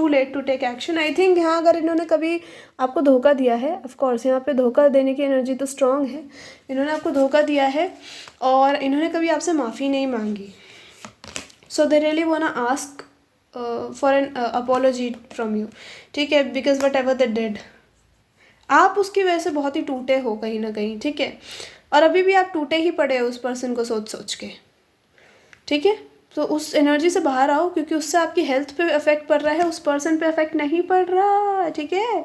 late to take action. I think यहाँ अगर इन्होंने कभी आपको धोखा दिया है, of course यहाँ पे धोखा देने की एनर्जी तो स्ट्रॉन्ग है, इन्होंने आपको धोखा दिया है और इन्होंने कभी आपसे माफ़ी नहीं मांगी। So they really wanna ask for an apology from you, ठीक है, because whatever they did, आप उसकी वजह से बहुत ही टूटे हो कहीं ना कहीं, ठीक है, और अभी भी आप टूटे ही पड़े हो उस पर्सन को सोच के, ठीक है। तो उस एनर्जी से बाहर आओ, क्योंकि उससे आपकी हेल्थ पे इफेक्ट पड़ रहा है, उस पर्सन पे इफेक्ट नहीं पड़ रहा, ठीक है।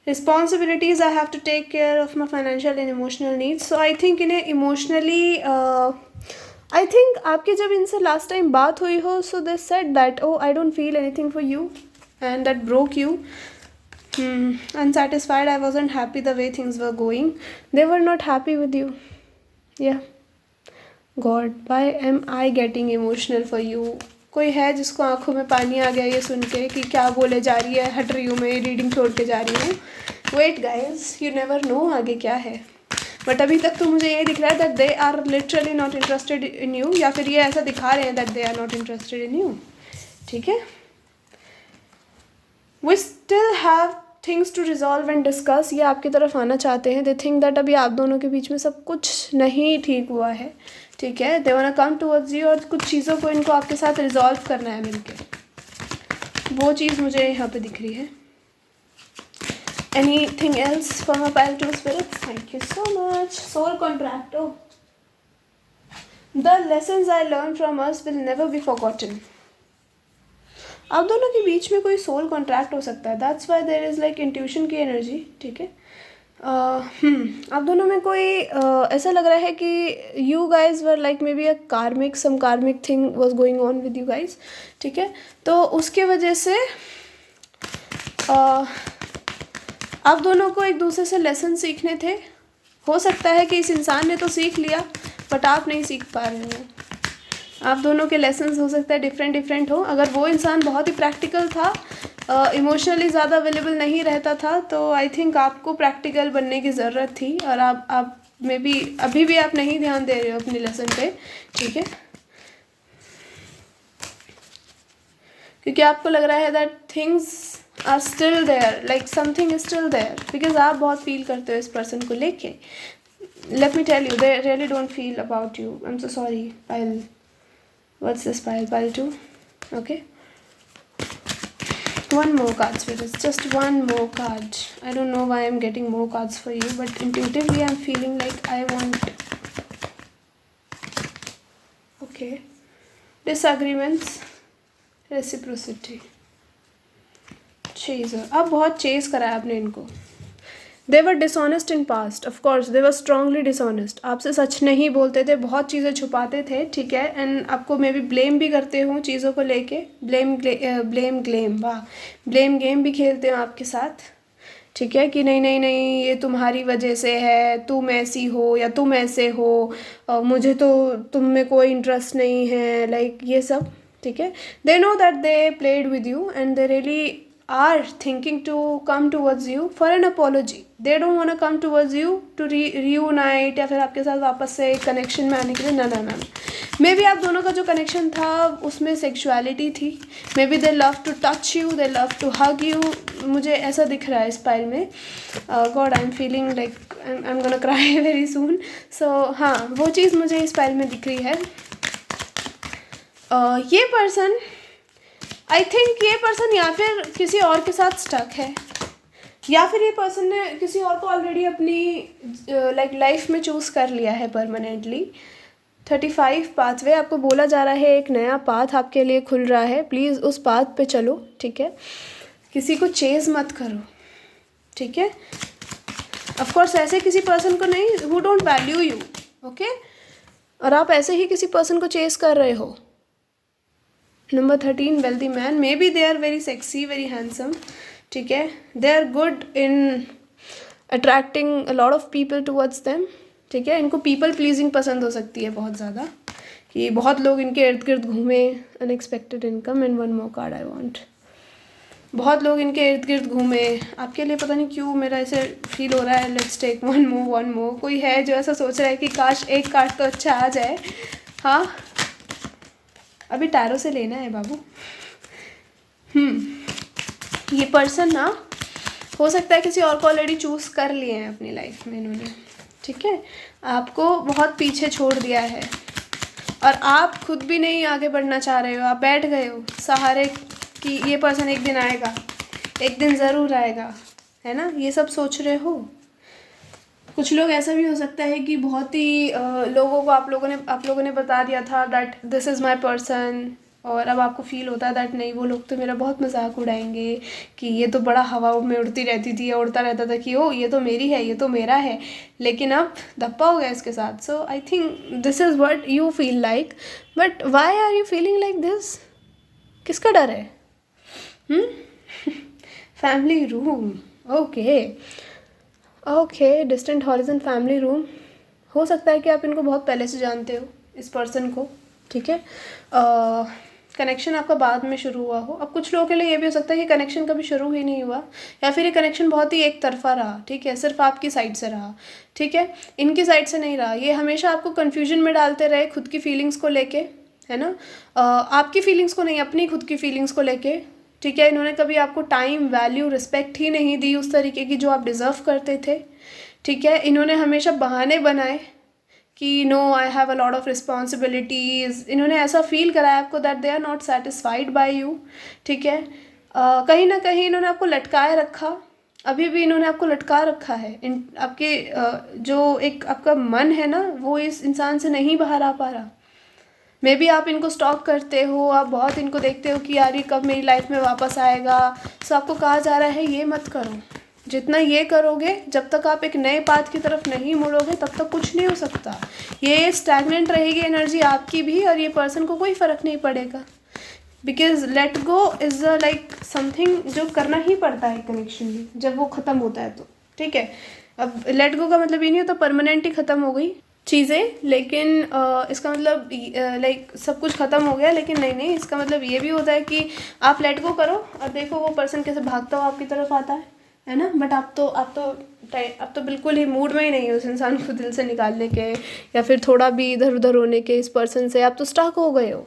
Responsibilities, I have to take care of my financial and emotional needs. So I think इन्हें इमोशनली आई थिंक आपकी जब इनसे लास्ट टाइम बात हुई हो, so they said that oh I don't feel anything for you and that broke you. Unsatisfied, I wasn't happy the way things were going. They were not happy with you. Yeah. God, why am I getting emotional for you? कोई है जिसको आंखों में पानी आ गया ये सुन के कि क्या बोले जा रही है, हट रही हूँ मैं, रीडिंग छोड़ के जा रही हूँ. Wait guys, you never know आगे क्या है. बट अभी तक तो मुझे ये दिख रहा है that they are literally not interested in you, या फिर ये ऐसा दिखा रहे हैं that they are not interested in you. ठीक है. We still have things to resolve and discuss. ये आपकी तरफ आना चाहते हैं. दे थिंक दैट अभी आप दोनों के बीच में सब कुछ नहीं ठीक हुआ है. ठीक है. They want to come towards you और कुछ चीज़ों को इनको आपके साथ रिजॉल्व करना है मिलके. वो चीज़ मुझे यहाँ पे दिख रही है. Anything else for my pile 2 spirits? Thank you so much. Soul contract. Oh. The lessons I learned from us will never be forgotten. आप दोनों के बीच में कोई सोल कॉन्ट्रैक्ट हो सकता है. That's why there is like intuition की energy. ठीक है. आप दोनों में कोई ऐसा लग रहा है कि you guys were like may be a कार्मिक, सम कार्मिक thing was going on with you guys. ठीक है. तो उसके वजह से आप दोनों को एक दूसरे से लेसन सीखने थे. हो सकता है कि इस इंसान ने तो सीख लिया बट आप नहीं सीख पा रहे हो. आप दोनों के लेसन्स हो सकता है डिफरेंट हो. अगर वो इंसान बहुत ही प्रैक्टिकल था, इमोशनली ज़्यादा अवेलेबल नहीं रहता था, तो आई थिंक आपको प्रैक्टिकल बनने की ज़रूरत थी. और आप मे बी अभी भी आप नहीं ध्यान दे रहे हो अपने लेसन पे. ठीक है. क्योंकि आपको लग रहा है that things are still there, like something is still there, because आप बहुत फील करते हो इस पर्सन को लेके. Let me tell you, they really don't feel about you. I am so sorry. Pile, what's this pile? Pile 2. Okay. One more card, spirits. Just one more card. I don't know why I'm getting more cards for you, but intuitively I'm feeling like I want. Okay. Disagreements. Reciprocity. Chaser. अब बहुत chess करा है आपने इनको. They were dishonest in past. Of course, they were strongly dishonest. आपसे सच नहीं बोलते थे, बहुत चीज़ें छुपाते थे. ठीक है. एंड आपको मे बी ब्लेम भी करते हो चीज़ों को लेके. ब्लेम वाह, ब्लेम गेम भी खेलते हो आपके साथ. ठीक है. कि नहीं नहीं नहीं, ये तुम्हारी वजह से है, तुम ऐसी हो या तुम ऐसे हो, मुझे तो तुम में कोई इंटरेस्ट नहीं है, लाइक ये सब. ठीक है. They know that they played with you and they really are thinking to come towards you for an apology. They don't want to come towards you to reunite या फिर आपके साथ वापस से कनेक्शन में आने के लिए. ना. मे बी आप दोनों का जो कनेक्शन था उसमें सेक्सुअलिटी थी. May be they love to touch you, they love to hug you. मुझे ऐसा दिख रहा है इस पाइल में. God, I am feeling like I am gonna cry very soon. So हाँ, वो चीज़ मुझे इस पाइल में दिख रही है. ये पर्सन, आई थिंक ये पर्सन या फिर किसी और के साथ स्टक है, या फिर ये पर्सन ने किसी और को ऑलरेडी अपनी लाइक लाइफ में चूज़ कर लिया है परमानेंटली. 35 पाथवे आपको बोला जा रहा है, एक नया पाथ आपके लिए खुल रहा है. प्लीज़ उस पाथ पे चलो. ठीक है. किसी को चेज़ मत करो. ठीक है. ऑफ कोर्स ऐसे किसी पर्सन को नहीं who don't value you. Okay. और आप ऐसे ही किसी पर्सन को चेज़ कर रहे हो. Number 13, wealthy man. May be they are very sexy, very handsome. ठीक है. They are good in attracting a lot of people towards them. ठीक है. इनको पीपल प्लीजिंग पसंद हो सकती है बहुत ज़्यादा, कि बहुत लोग इनके इर्द गिर्द घूमे. Unexpected income. And one more card I want. बहुत लोग इनके इर्द गिर्द घूमे. आपके लिए पता नहीं क्यों मेरा ऐसे फील हो रहा है. Let's take one more. कोई है जो ऐसा सोच रहा है कि काश एक कार्ड तो अच्छा आ जाए. हाँ, अभी टैरो से लेना है बाबू. ये पर्सन ना हो सकता है किसी और को ऑलरेडी चूज़ कर लिए हैं अपनी लाइफ में इन्होंने. ठीक है. आपको बहुत पीछे छोड़ दिया है और आप खुद भी नहीं आगे बढ़ना चाह रहे हो. आप बैठ गए हो सहारे कि ये पर्सन एक दिन आएगा, एक दिन ज़रूर आएगा, है ना. ये सब सोच रहे हो. कुछ लोग ऐसा भी हो सकता है कि बहुत ही लोगों को आप लोगों ने बता दिया था that this is my person, और अब आपको फील होता है दैट नहीं, वो लोग तो मेरा बहुत मजाक उड़ाएंगे कि ये तो बड़ा हवा में उड़ती रहती थी या उड़ता रहता था कि ओ ये तो मेरी है, ये तो मेरा है, लेकिन अब धप्पा हो गया इसके साथ. So I think this is what you feel like. But why are you feeling like this? किसका डर है? Family room. Okay okay, distant horizon family room. हो सकता है कि आप इनको बहुत पहले से जानते हो, इस पर्सन को. ठीक है, कनेक्शन आपका बाद में शुरू हुआ हो. अब कुछ लोगों के लिए ये भी हो सकता है कि कनेक्शन कभी शुरू ही नहीं हुआ, या फिर ये कनेक्शन बहुत ही एक तरफा रहा. ठीक है, सिर्फ आपकी साइड से रहा. ठीक है, इनकी साइड से नहीं रहा. ये हमेशा आपको कन्फ्यूजन में डालते रहे खुद की फीलिंग्स को लेके, है ना. आपकी फीलिंग्स को नहीं, अपनी खुद की फीलिंग्स को लेके. ठीक है, इन्होंने कभी आपको टाइम, वैल्यू, रिस्पेक्ट ही नहीं दी उस तरीके की जो आप डिज़र्व करते थे. ठीक है, इन्होंने हमेशा बहाने बनाए कि no I have a lot of responsibilities. इन्होंने ऐसा फील कराया आपको that they are not satisfied by you. ठीक है, कहीं ना कहीं इन्होंने आपको लटकाए रखा. अभी भी इन्होंने आपको लटका रखा है. आपके जो एक आपका मन है ना, वो इस इंसान से नहीं बाहर आ पा रहा. मे बी आप इनको स्टॉक करते हो, आप बहुत इनको देखते हो कि यार ये कब मेरी लाइफ में वापस आएगा. सो आपको कहा जा रहा है ये मत करो. जितना ये करोगे, जब तक आप एक नए पाथ की तरफ नहीं मुड़ोगे तब तक कुछ नहीं हो सकता. ये स्टैगनेंट रहेगी एनर्जी आपकी भी, और ये पर्सन को कोई फ़र्क नहीं पड़ेगा. Because let go is like something जो करना ही पड़ता है कनेक्शन में जब वो ख़त्म होता है तो. ठीक है, अब लेट गो का मतलब ये नहीं होता परमानेंट ही ख़त्म हो गई चीज़ें, लेकिन इसका मतलब लाइक सब कुछ ख़त्म हो गया, लेकिन नहीं, इसका मतलब ये भी होता है कि आप लेट गो करो और देखो वो पर्सन कैसे भागता हुआ आपकी तरफ आता है ना. बट आप तो बिल्कुल ही मूड में ही नहीं हो उस इंसान को दिल से निकालने के, या फिर थोड़ा भी इधर उधर होने के इस पर्सन से. आप तो स्टक हो गए हो.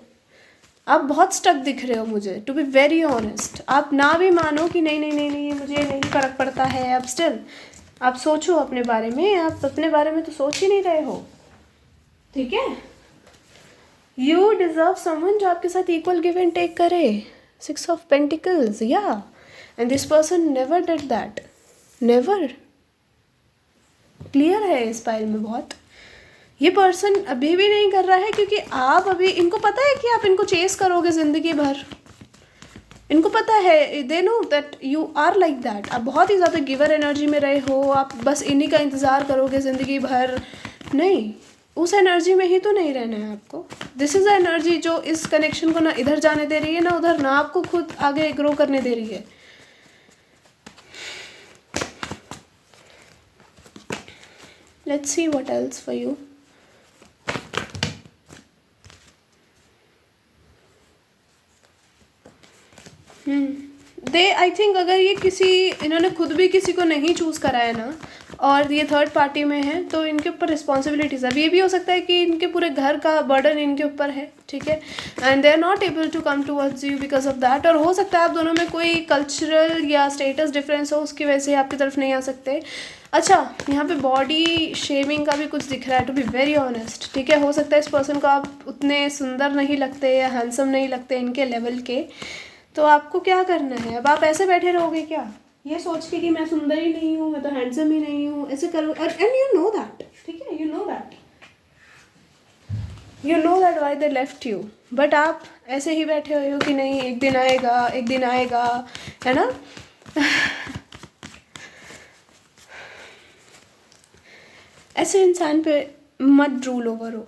आप बहुत स्टक दिख रहे हो मुझे, टू बी वेरी ऑनेस्ट. आप ना भी मानो कि नहीं मुझे नहीं फ़र्क पड़ता है, अब स्टिल आप सोचो अपने बारे में. आप अपने बारे में तो सोच ही नहीं रहे हो. ठीक है, यू डिज़र्व समवन जो आपके साथ इक्वल गिव एंड टेक करे. 6 ऑफ पेंटिकल्स, या and this person never did that. Never. Clear है इस पाइल में बहुत. ये पर्सन अभी भी नहीं कर रहा है क्योंकि आप अभी, इनको पता है कि आप इनको चेस करोगे ज़िंदगी भर. इनको पता है, they know that you are like that. आप बहुत ही ज़्यादा गिवर एनर्जी में रहे हो. आप बस इन्हीं का इंतज़ार करोगे ज़िंदगी भर. नहीं, उस एनर्जी में ही तो नहीं रहना है आपको. दिस इज़ अ एनर्जी जो इस कनेक्शन को ना इधर जाने दे रही है ना उधर, ना आपको खुद आगे ग्रो करने दे रही है. Let's see what else for you. They I think अगर ये इन्होंने खुद भी किसी को नहीं चूज़ करा है ना, और ये थर्ड पार्टी में है, तो इनके ऊपर रिस्पॉन्सिबिलिटीज़. अब ये भी हो सकता है कि इनके पूरे घर का बर्डन इनके ऊपर है. ठीक है, and they are not able to come towards you because of that. और हो सकता है आप दोनों में कोई कल्चरल या स्टेटस डिफरेंस हो, उसकी वजह से आपकी तरफ नहीं आ सकते. अच्छा, यहाँ पे बॉडी शेमिंग का भी कुछ दिख रहा है, टू बी वेरी ऑनेस्ट. ठीक है, हो सकता है इस पर्सन को आप उतने सुंदर नहीं लगते या हैंडसम नहीं लगते इनके लेवल के. तो आपको क्या करना है अब? आप ऐसे बैठे रहोगे क्या, ये सोच के कि मैं सुंदर ही नहीं हूँ, मैं तो हैंडसम ही नहीं हूँ, ऐसे करो. And you know that. ठीक है, you know that why they left you. But आप ऐसे ही बैठे हुए हो कि नहीं, एक दिन आएगा, है ना. ऐसे इंसान पे मत रूल ओवर हो.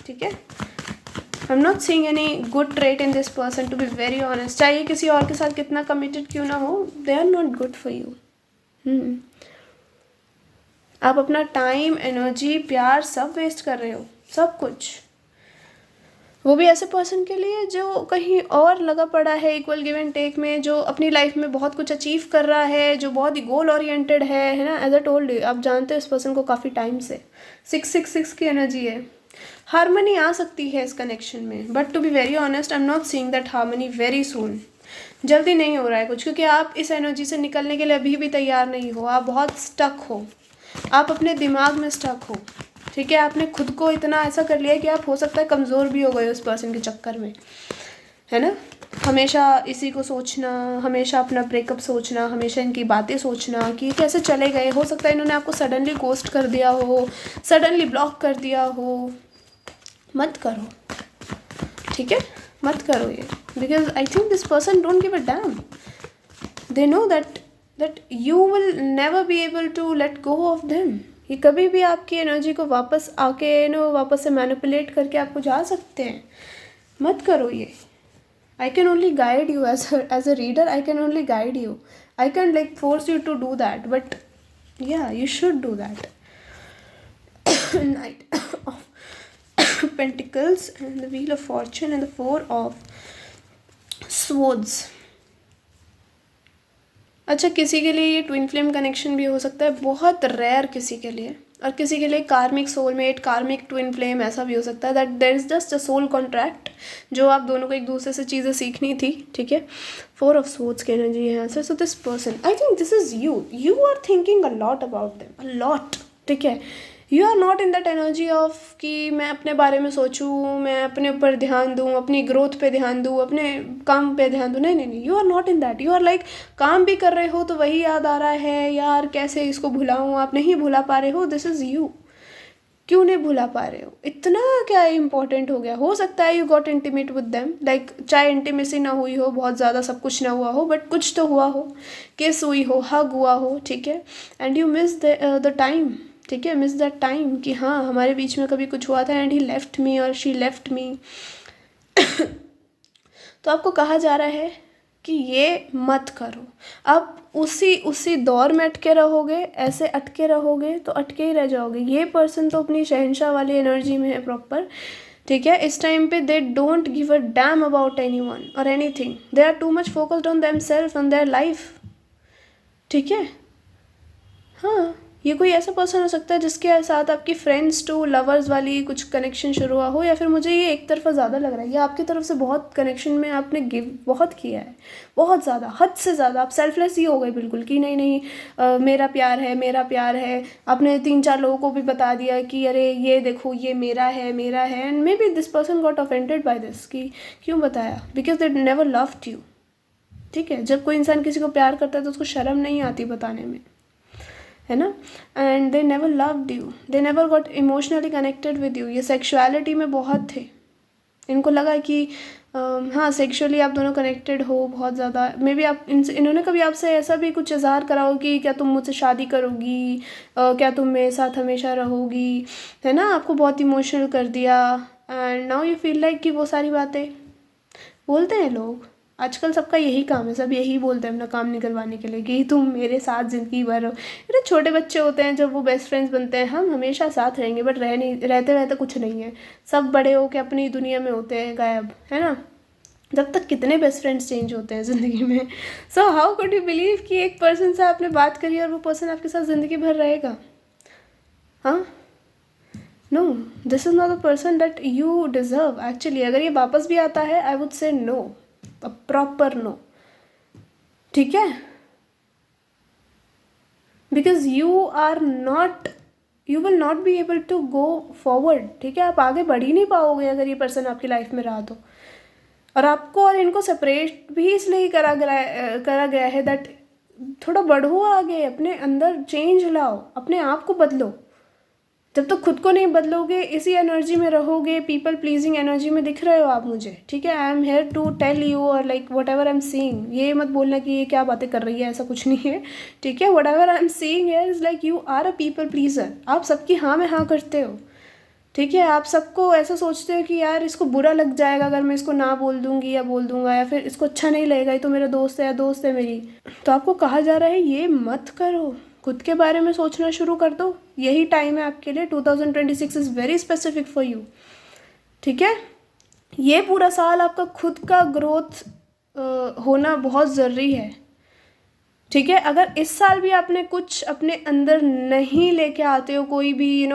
ठीक है, I am not seeing any good trait in this person, to be very honest. चाहे किसी और के साथ कितना कमिटेड क्यों ना हो, they are not good for you. आप अपना टाइम, एनर्जी, प्यार सब वेस्ट कर रहे हो, सब कुछ. वो भी ऐसे पर्सन के लिए जो कहीं और लगा पड़ा है इक्वल गिव एंड टेक में, जो अपनी लाइफ में बहुत कुछ अचीव कर रहा है, जो बहुत ही गोल ओरिएंटेड है ना. एज अ टोल्ड यू, आप जानते हो इस पर्सन को काफ़ी टाइम से. 666 की एनर्जी है. हारमनी आ सकती है इस कनेक्शन में, but to be very honest I am not seeing that harmony very soon. जल्दी नहीं हो रहा है कुछ, क्योंकि आप इस एनर्जी से निकलने के लिए अभी भी तैयार नहीं हो. आप बहुत स्टक हो, आप अपने दिमाग में स्टक हो. ठीक है, आपने खुद को इतना ऐसा कर लिया कि आप हो सकता है कमज़ोर भी हो गए उस पर्सन के चक्कर में, है ना. हमेशा इसी को सोचना, हमेशा अपना ब्रेकअप सोचना, हमेशा इनकी बातें सोचना कि कैसे चले गए. हो सकता है इन्होंने आपको सडनली गोस्ट कर दिया हो, सडनली ब्लॉक कर दिया हो. मत करो. ठीक है, मत करो ये, because I think this person don't give a damn. They know that you will never be able to let go of them. ये कभी भी आपकी एनर्जी को वापस आके वापस से मैनिपुलेट करके आपको जा सकते हैं. मत करो ये. I can only guide you as a reader. I can only guide you. I can't like force you to do that, but yeah, you should do that. Knight of Pentacles and the Wheel of Fortune and the Four of Swords. अच्छा, किसी के लिए ये twin flame connection भी हो सकता है, बहुत रेयर किसी के लिए, और किसी के लिए कार्मिक सोलमेट, कार्मिक ट्विन फ्लेम ऐसा भी हो सकता है. That there is just a soul contract, जो आप दोनों को एक दूसरे से चीज़ें सीखनी थी. ठीक है, 4 ऑफ स्वॉर्ड्स की एनर्जी है यहाँ से. So this person, I think this is you are thinking a lot about them, a lot. ठीक है, you are not in that energy of कि मैं अपने बारे में सोचूं, मैं अपने ऊपर ध्यान दूं, अपनी ग्रोथ पे ध्यान दूं, अपने काम पे ध्यान दूं. नहीं नहीं नहीं, you are not in that. You are like काम भी कर रहे हो तो वही याद आ रहा है, यार कैसे इसको भुलाऊं, आप नहीं भुला पा रहे हो. This is you. क्यों नहीं भुला पा रहे हो? इतना क्या इम्पोर्टेंट हो गया? हो सकता है you got intimate with them, like चाहे इंटीमेसी ना हुई हो, बहुत ज़्यादा सब कुछ ना हुआ हो, बट कुछ तो हुआ हो, किस हुई हो, हग हुआ हो. ठीक है, and you miss the time. ठीक है, मिस दैट टाइम कि हाँ हमारे बीच में कभी कुछ हुआ था एंड ही लेफ्ट मी और शी लेफ्ट मी. तो आपको कहा जा रहा है कि ये मत करो. आप उसी दौर में अटके रहोगे, ऐसे अटके रहोगे तो अटके ही रह जाओगे. ये पर्सन तो अपनी शहंशाह वाली एनर्जी में है प्रॉपर. ठीक है, इस टाइम पे they don't give a damn about anyone और anything. They are too much focused on themself, on their life. ठीक है, हाँ, ये कोई ऐसा पर्सन हो सकता है जिसके साथ आपकी फ्रेंड्स टू लवर्स वाली कुछ कनेक्शन शुरू हुआ हो, या फिर मुझे ये एक तरफा ज़्यादा लग रहा है. ये आपकी तरफ से बहुत कनेक्शन में आपने गिव बहुत किया है, बहुत ज़्यादा, हद से ज़्यादा. आप सेल्फलेस ही हो गए बिल्कुल कि नहीं नहीं मेरा प्यार है, मेरा प्यार है. आपने 3-4 लोगों को भी बता दिया कि अरे ये देखो ये मेरा है, मेरा है. And may be this person got offended by this कि क्यों बताया, because they never loved you. ठीक है, जब कोई इंसान किसी को प्यार करता है तो उसको शर्म नहीं आती बताने में, है ना. And they never loved you, they never got emotionally connected with you. ये सेक्सुअलिटी में बहुत थे. इनको लगा कि हाँ सेक्सुअली आप दोनों कनेक्टेड हो बहुत ज़्यादा. मे बी आप इन्होंने कभी आपसे ऐसा भी कुछ इजहार करा हो कि क्या तुम मुझसे शादी करोगी, क्या तुम मेरे साथ हमेशा रहोगी, है ना. आपको बहुत इमोशनल कर दिया and now you feel like कि वो सारी बातें बोलते हैं लोग. आजकल सबका यही काम है, सब यही बोलते हैं अपना काम निकलवाने के लिए कि तुम मेरे साथ ज़िंदगी भर हो. इतने छोटे बच्चे होते हैं जब वो बेस्ट फ्रेंड्स बनते हैं, हम हमेशा साथ रहेंगे, बट रहते रहते कुछ नहीं है. सब बड़े हो के अपनी दुनिया में होते हैं गायब, है ना. जब तक कितने बेस्ट फ्रेंड्स चेंज होते हैं ज़िंदगी में. So how could you believe कि एक पर्सन से आपने बात करी और वो पर्सन आपके साथ ज़िंदगी भर रहेगा? हाँ, no, this is not the person that you deserve actually. अगर ये वापस भी आता है I would say no, a proper no. ठीक है, because you will not be able to go forward. ठीक है, आप आगे बढ़ ही नहीं पाओगे अगर ये पर्सन आपकी लाइफ में रहा तो. और आपको और इनको सेपरेट भी इसलिए करा गया है दैट थोड़ा बढ़ो आगे, अपने अंदर चेंज लाओ, अपने आप को बदलो. जब तक खुद को नहीं बदलोगे, इसी एनर्जी में रहोगे, पीपल प्लीजिंग एनर्जी में दिख रहे हो आप मुझे. ठीक है, I am here to tell you और like whatever I am seeing. ये मत बोलना कि ये क्या बातें कर रही है, ऐसा कुछ नहीं है. ठीक है, whatever I am seeing here is like you are a people pleaser. आप सबकी हाँ में हाँ करते हो. ठीक है, आप सबको ऐसा सोचते हो कि यार इसको बुरा लग जाएगा अगर मैं इसको ना बोल दूंगी या बोल दूंगा, या फिर इसको अच्छा नहीं लगेगा, ये तो मेरा दोस्त है या दोस्त है मेरी. तो आपको कहा जा रहा है ये मत करो, खुद के बारे में सोचना शुरू कर दो. यही टाइम है आपके लिए. 2026 is very specific for you. ठीक है, ये पूरा साल आपका खुद का ग्रोथ होना बहुत ज़रूरी है. ठीक है, अगर इस साल भी आपने कुछ अपने अंदर नहीं लेके आते हो, कोई भी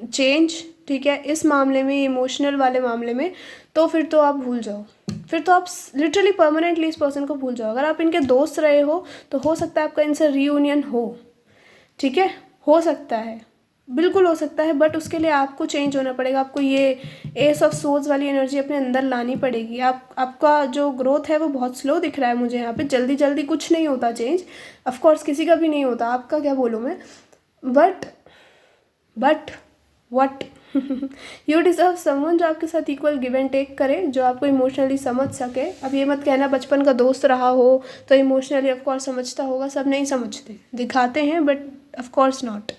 चेंज, ठीक है, इस मामले में, इमोशनल वाले मामले में, तो फिर तो आप भूल जाओ. फिर तो आप लिटरली परमानेंटली इस पर्सन को भूल जाओ. अगर आप इनके दोस्त रहे हो तो हो सकता है आपका इनसे रीयूनियन हो. ठीक है, हो सकता है, बिल्कुल हो सकता है, बट उसके लिए आपको चेंज होना पड़ेगा. आपको ये एस ऑफ सोर्ड्स वाली एनर्जी अपने अंदर लानी पड़ेगी. आपका जो ग्रोथ है वो बहुत स्लो दिख रहा है मुझे यहाँ पे. जल्दी जल्दी कुछ नहीं होता चेंज, ऑफ कोर्स किसी का भी नहीं होता, आपका क्या बोलूँ मैं. But what you deserve someone जो आपके साथ इक्वल गिव एंड टेक करे, जो आपको इमोशनली समझ सके। अब ये मत कहना बचपन का दोस्त रहा हो तो इमोशनली ऑफकोर्स समझता होगा, सब नहीं समझते, दिखाते हैं बट ऑफकोर्स नॉट।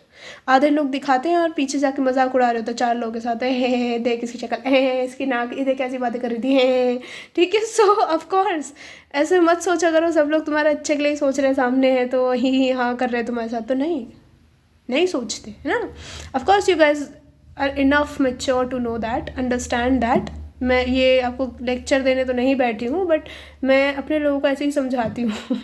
आधे लोग दिखाते हैं और पीछे जाके मजाक उड़ा रहे होते हैं 4 लोगों के साथ, हे देख इसकी शक्ल, हे इसकी नाक, ये देख कैसी बातें कर रही थी, हे। ठीक है, सो ऑफकोर्स ऐसे मत सोचा करो सब लोग तुम्हारे अच्छे के लिए सोच रहे हैं सामने है तो ही हाँ कर रहे हैं तुम्हारे साथ, तो नहीं सोचते, है ना। Of course you guys are enough mature to know that, understand that. मैं ये आपको लेक्चर देने तो नहीं बैठी हूँ, बट मैं अपने लोगों को ऐसे ही समझाती हूँ।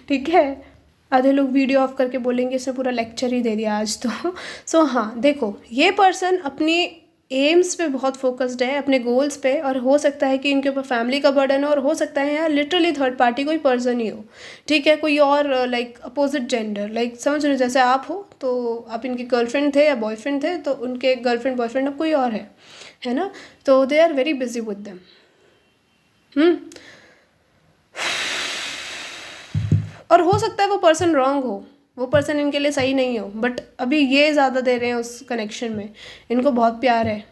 ठीक है, आधे लोग वीडियो ऑफ करके बोलेंगे इसने पूरा लेक्चर ही दे दिया आज तो। सो हाँ, देखो ये पर्सन अपनी एम्स पे बहुत फोकस्ड है, अपने गोल्स पे, और हो सकता है कि इनके ऊपर फैमिली का बर्डन हो, और हो सकता है यार लिटरली थर्ड पार्टी कोई पर्सन ही हो। ठीक है, कोई और लाइक अपोजिट जेंडर, लाइक समझ रहे हो, जैसे आप हो तो आप इनके गर्लफ्रेंड थे या बॉयफ्रेंड थे, तो उनके गर्लफ्रेंड बॉयफ्रेंड अब कोई और है ना, तो they are very busy with them. और हो सकता है वो पर्सन रॉन्ग हो, वो पर्सन इनके लिए सही नहीं हो, बट अभी ये ज़्यादा दे रहे हैं उस कनेक्शन में, इनको बहुत प्यार है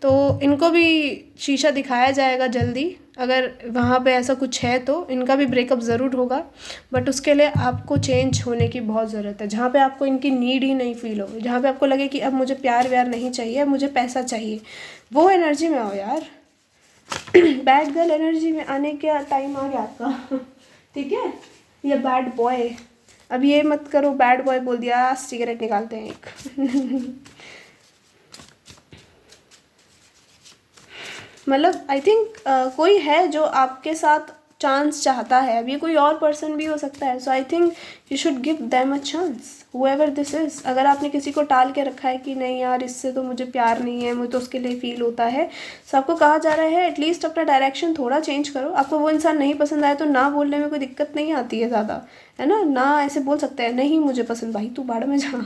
तो इनको भी शीशा दिखाया जाएगा जल्दी। अगर वहाँ पे ऐसा कुछ है तो इनका भी ब्रेकअप ज़रूर होगा, बट उसके लिए आपको चेंज होने की बहुत ज़रूरत है। जहाँ पे आपको इनकी नीड ही नहीं फील हो, जहाँ पे आपको लगे कि अब मुझे प्यार व्यार नहीं चाहिए, अब मुझे पैसा चाहिए, वो एनर्जी में आओ यार। बैड गर्ल एनर्जी में आने का टाइम आ गया आपका। ठीक है, ये बैड बॉय, अब ये मत करो बैड बॉय बोल दिया, सिगरेट निकालते हैं एक। मतलब आई थिंक कोई है जो आपके साथ चांस चाहता है, अब ये कोई और पर्सन भी हो सकता है, so I think you should give them a chance however this is. अगर आपने किसी को टाल के रखा है कि नहीं यार इससे तो मुझे प्यार नहीं है, मुझे तो उसके लिए फील होता है, सो आपको कहा जा रहा है एटलीस्ट अपना डायरेक्शन थोड़ा चेंज करो। आपको वो इंसान नहीं पसंद आया तो ना बोलने में कोई दिक्कत नहीं आती है ज़्यादा, है ना ऐसे बोल सकते हैं नहीं मुझे पसंद, भाई तू बाड़ में जा,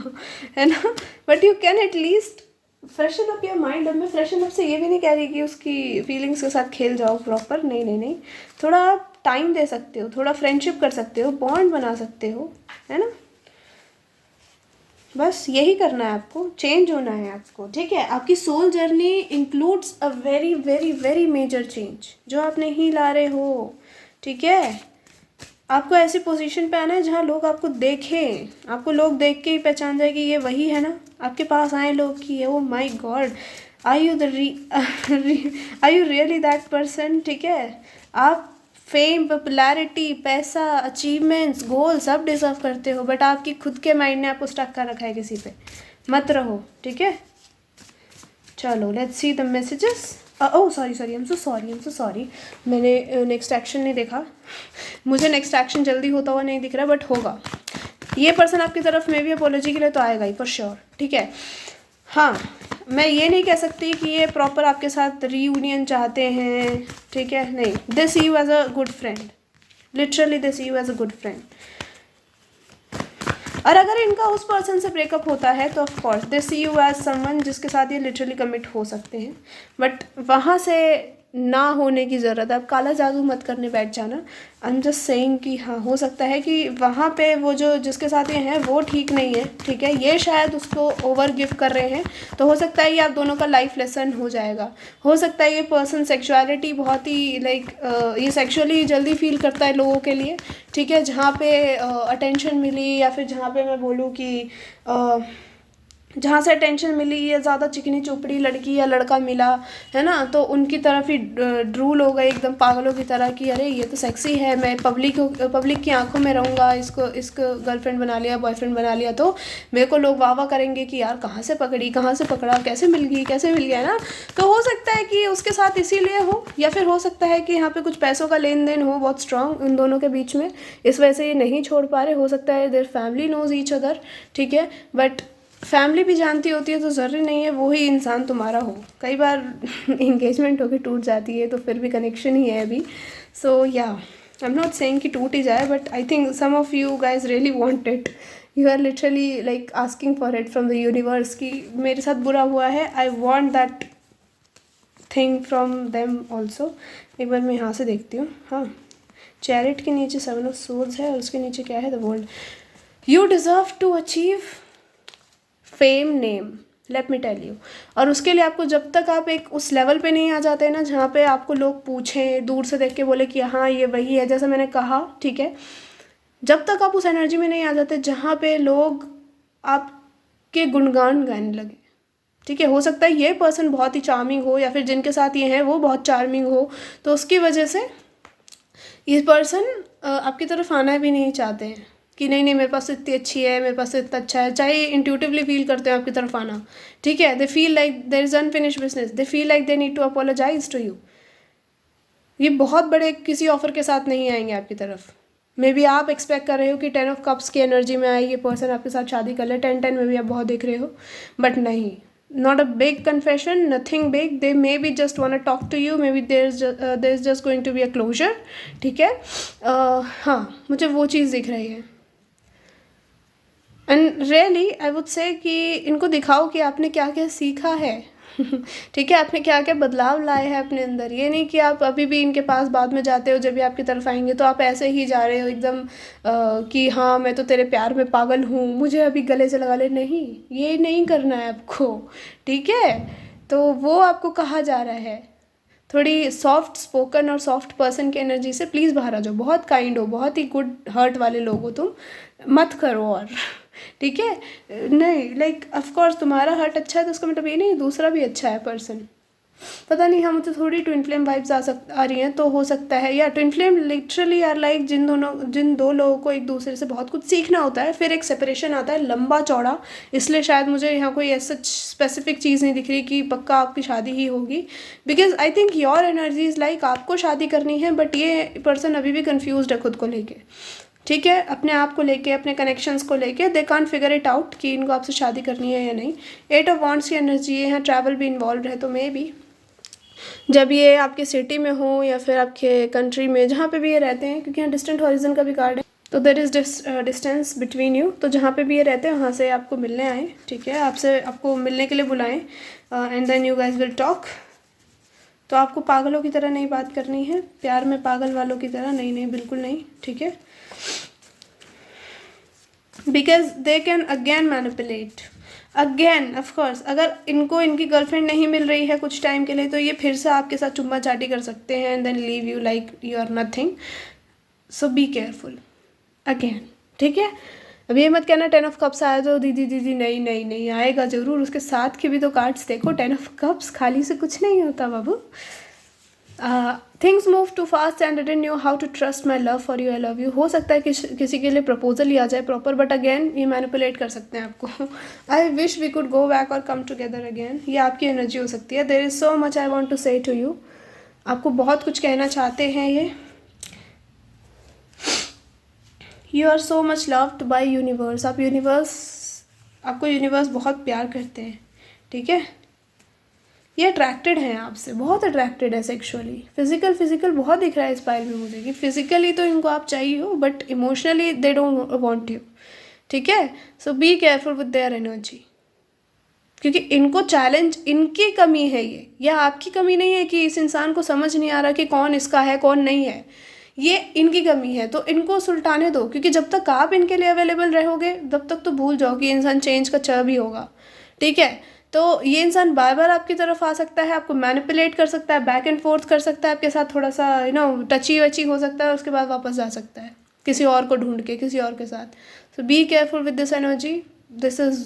है ना, but you can at least freshen up your mind. अब मैं फ्रेशन अप से ये भी नहीं कह रही कि उसकी फीलिंग्स के साथ खेल जाओ प्रॉपर, नहीं, थोड़ा आप टाइम दे सकते हो, थोड़ा फ्रेंडशिप कर सकते हो, बॉन्ड बना सकते हो, है ना। बस यही करना है आपको, चेंज होना है आपको। ठीक है, आपकी soul journey includes a very very very major change जो आप नहीं ला रहे हो। ठीक है, आपको ऐसी पोजीशन पे आना है जहाँ लोग आपको देखें, आपको लोग देख के ही पहचान जाए कि ये वही है ना, आपके पास आए लोग कि oh my god are you really that person. ठीक है, आप फेम, पॉपुलैरिटी, पैसा, अचीवमेंट्स, गोल सब डिजर्व करते हो, बट आपकी खुद के माइंड ने आपको स्टक कर रखा है किसी पे, मत रहो। ठीक है, चलो let's see the messages. Oh sorry I am so sorry, मैंने नेक्स्ट एक्शन नहीं देखा, मुझे नेक्स्ट एक्शन जल्दी होता हुआ नहीं दिख रहा, बट होगा। ये पर्सन आपकी तरफ में भी अपोलॉजी के लिए तो आएगा ही फॉर श्योर। ठीक है, हाँ मैं ये नहीं कह सकती कि ये प्रॉपर आपके साथ रीयूनियन चाहते हैं। ठीक है, नहीं, they see you as a good friend, literally they see you as a good friend. और अगर इनका उस पर्सन से ब्रेकअप होता है तो of course they see you as someone जिसके साथ ये लिटरली कमिट हो सकते हैं, बट वहाँ से ना होने की ज़रूरत है। अब काला जादू मत करने बैठ जाना, आई एम जस्ट सेइंग कि हाँ हो सकता है कि वहाँ पे वो जो जिसके साथ ये हैं वो ठीक नहीं है। ठीक है, ये शायद उसको ओवर गिव कर रहे हैं, तो हो सकता है ये आप दोनों का लाइफ लेसन हो जाएगा। हो सकता है ये पर्सन सेक्सुअलिटी बहुत ही लाइक ये सेक्सुअली जल्दी फील करता है लोगों के लिए। ठीक है, जहाँ पे अटेंशन मिली, या फिर जहाँ पे मैं बोलूँ कि जहाँ से अटेंशन मिली या ज़्यादा चिकनी चुपड़ी लड़की या लड़का मिला, है ना, तो उनकी तरफ ही ड्रूल हो गए एकदम पागलों की तरह कि अरे ये तो सेक्सी है, मैं पब्लिक की आंखों में रहूँगा, इसको गर्लफ्रेंड बना लिया, बॉयफ्रेंड बना लिया, तो मेरे को लोग वाह वाह करेंगे कि यार कहाँ से पकड़ी, कहाँ से पकड़ा, कैसे मिल गया ना। तो हो सकता है कि उसके साथ इसीलिए हो, या फिर हो सकता है कि यहाँ पे कुछ पैसों का लेन देन हो बहुत स्ट्रांग उन दोनों के बीच में, इस वजह से ये नहीं छोड़ पा रहे। हो सकता है their family knows each other. ठीक है, बट फैमिली भी जानती होती है तो ज़रूरी नहीं है वो ही इंसान तुम्हारा हो। कई बार इंगेजमेंट होकर टूट जाती है तो फिर भी कनेक्शन ही है अभी। सो या आई एम नॉट सेइंग कि टूट ही जाए, but I think some of you guys really want it, you are literally like asking for it from the universe कि मेरे साथ बुरा हुआ है, I want that thing from them also. एक बार मैं यहाँ से देखती हूँ। हाँ, चैरिट के नीचे 7 ऑफ सोर्ड्स है और उसके नीचे क्या है, the world. You deserve to achieve fame, name, let me tell you. और उसके लिए आपको, जब तक आप एक उस लेवल पे नहीं आ जाते ना जहाँ पे आपको लोग पूछें, दूर से देख के बोले कि हाँ ये वही है, जैसा मैंने कहा, ठीक है, जब तक आप उस एनर्जी में नहीं आ जाते जहाँ पे लोग आपके गुणगान गाने लगे, ठीक है, हो सकता है ये पर्सन बहुत ही चार्मिंग हो या फिर जिनके साथ ये हैं वो बहुत चार्मिंग हो, तो उसकी वजह से ये पर्सन आपकी तरफ आना भी नहीं चाहते हैं कि नहीं नहीं मेरे पास तो इतनी अच्छी है, मेरे पास तो इतना अच्छा है, चाहे इंट्यूटिवली फील करते हैं आपकी तरफ आना, ठीक है, they feel like there is unfinished business, they feel like they need to apologize to you. ये बहुत बड़े किसी ऑफर के साथ नहीं आएंगे आपकी तरफ। मे बी आप एक्सपेक्ट कर रहे हो कि 10 ऑफ कप्स की एनर्जी में आए ये पर्सन आपके साथ शादी कर ले, 10-10 में भी आप बहुत देख रहे हो, बट नहीं, not a big confession, nothing big, they maybe just want to talk to you, maybe there's just going to be a closure, ठीक है। हाँ, मुझे वो चीज़ दिख रही है। एंड रियली आई वुड से कि इनको दिखाओ कि आपने क्या क्या सीखा है ठीक है, आपने क्या क्या बदलाव लाए हैं अपने अंदर। ये नहीं कि आप अभी भी इनके पास बाद में जाते हो, जब भी आपकी तरफ आएंगे तो आप ऐसे ही जा रहे हो एकदम कि हाँ मैं तो तेरे प्यार में पागल हूँ, मुझे अभी गले से लगा ले। नहीं, ये नहीं करना है आपको, ठीक है। तो वो आपको कहा जा रहा है थोड़ी सॉफ्ट स्पोकन और सॉफ्ट पर्सन की एनर्जी से प्लीज़ बाहर आ जाओ। बहुत काइंड हो, बहुत ही गुड हर्ट वाले लोग हो तुम, मत करो और ठीक है। नहीं, लाइक ऑफ कोर्स तुम्हारा हर्ट अच्छा है तो उसका मतलब ये नहीं दूसरा भी अच्छा है पर्सन। पता नहीं, हाँ मुझे थोड़ी ट्विन फ्लेम वाइब्स आ रही हैं, तो हो सकता है, या ट्विन फ्लेम लिटरली यार लाइक जिन दो लोगों को एक दूसरे से बहुत कुछ सीखना होता है, फिर एक सेपरेशन आता है लंबा चौड़ा, इसलिए शायद मुझे यहाँ कोई ऐसा स्पेसिफिक चीज़ नहीं दिख रही कि पक्का आपकी शादी ही होगी। Because I think your energy is like आपको शादी करनी है, बट ये पर्सन अभी भी कन्फ्यूज है खुद को लेके, ठीक है, अपने आप को लेके, अपने कनेक्शंस को लेके, they can't figure it out कि इनको आपसे शादी करनी है या नहीं। 8 ऑफ वांड्स की एनर्जी है, यहाँ ट्रैवल भी इन्वॉल्व है, तो मे बी जब ये आपके सिटी में हो या फिर आपके कंट्री में, जहाँ पे भी ये रहते हैं, क्योंकि यहाँ डिस्टेंट हॉरिजन का भी कार्ड है, तो there is distance between you, तो जहाँ पे भी ये रहते हैं वहाँ से आपको मिलने आए, ठीक है, आपको मिलने के लिए बुलाएं, and then you guys will talk. तो आपको पागलों की तरह नहीं बात करनी है, प्यार में पागल वालों की तरह नहीं, नहीं बिल्कुल नहीं, ठीक है, because they can again manipulate again. Of course अगर इनको इनकी गर्लफ्रेंड नहीं मिल रही है कुछ टाइम के लिए, तो ये फिर से आपके साथ चुम्मा चाटी कर सकते हैं and then leave you like you are nothing. So be careful again, ठीक है। अब ये मत कहना 10 ऑफ कप्स आया तो दीदी दीदी, नहीं नहीं नहीं, आएगा ज़रूर, उसके साथ के भी तो कार्ड्स देखो। 10 ऑफ कप्स खाली से कुछ नहीं होता बाबू। Things move too fast and didn't know how to trust my love for you, I love you. हो सकता है कि किसी के लिए प्रपोजल ही आ जाए प्रॉपर, बट अगेन ये मैनिपुलेट कर सकते हैं आपको। I wish we could go back और कम टुगेदर अगेन, ये आपकी एनर्जी हो सकती है। There is so much I want to say to you, आपको बहुत कुछ कहना चाहते हैं ये। You are so much loved by universe, आपको यूनिवर्स बहुत प्यार करते हैं, ठीक है। ये अट्रैक्टेड हैं आपसे, बहुत अट्रैक्टेड है सेक्सुअली। फिजिकल बहुत दिख रहा है इस पाइल में मुझे कि फिजिकली तो इनको आप चाहिए हो, but emotionally they don't want you, ठीक है। So be careful with their energy, क्योंकि इनको चैलेंज, इनकी कमी है ये, या आपकी कमी नहीं है कि इस इंसान को समझ नहीं आ रहा कि कौन इसका है कौन नहीं है, ये इनकी कमी है। तो इनको सुलटाने दो, क्योंकि जब तक आप इनके लिए अवेलेबल रहोगे तब तक तो भूल जाओ कि इंसान चेंज का च भी होगा, ठीक है। तो ये इंसान बार बार आपकी तरफ आ सकता है, आपको मैनिपुलेट कर सकता है, बैक एंड फोर्थ कर सकता है आपके साथ, थोड़ा सा टची वची हो सकता है, उसके बाद वापस जा सकता है किसी और को ढूंढ के, किसी और के साथ। So be careful with this energy, this is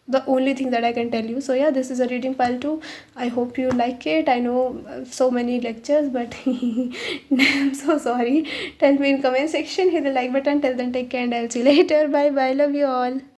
the only thing that I can tell you. So yeah, this is a reading pile 2. I hope you like it. I know so many lectures, but I'm so sorry. Tell me in comment section, hit the like button. Till then, take care and I'll see you later. Bye bye, love you all.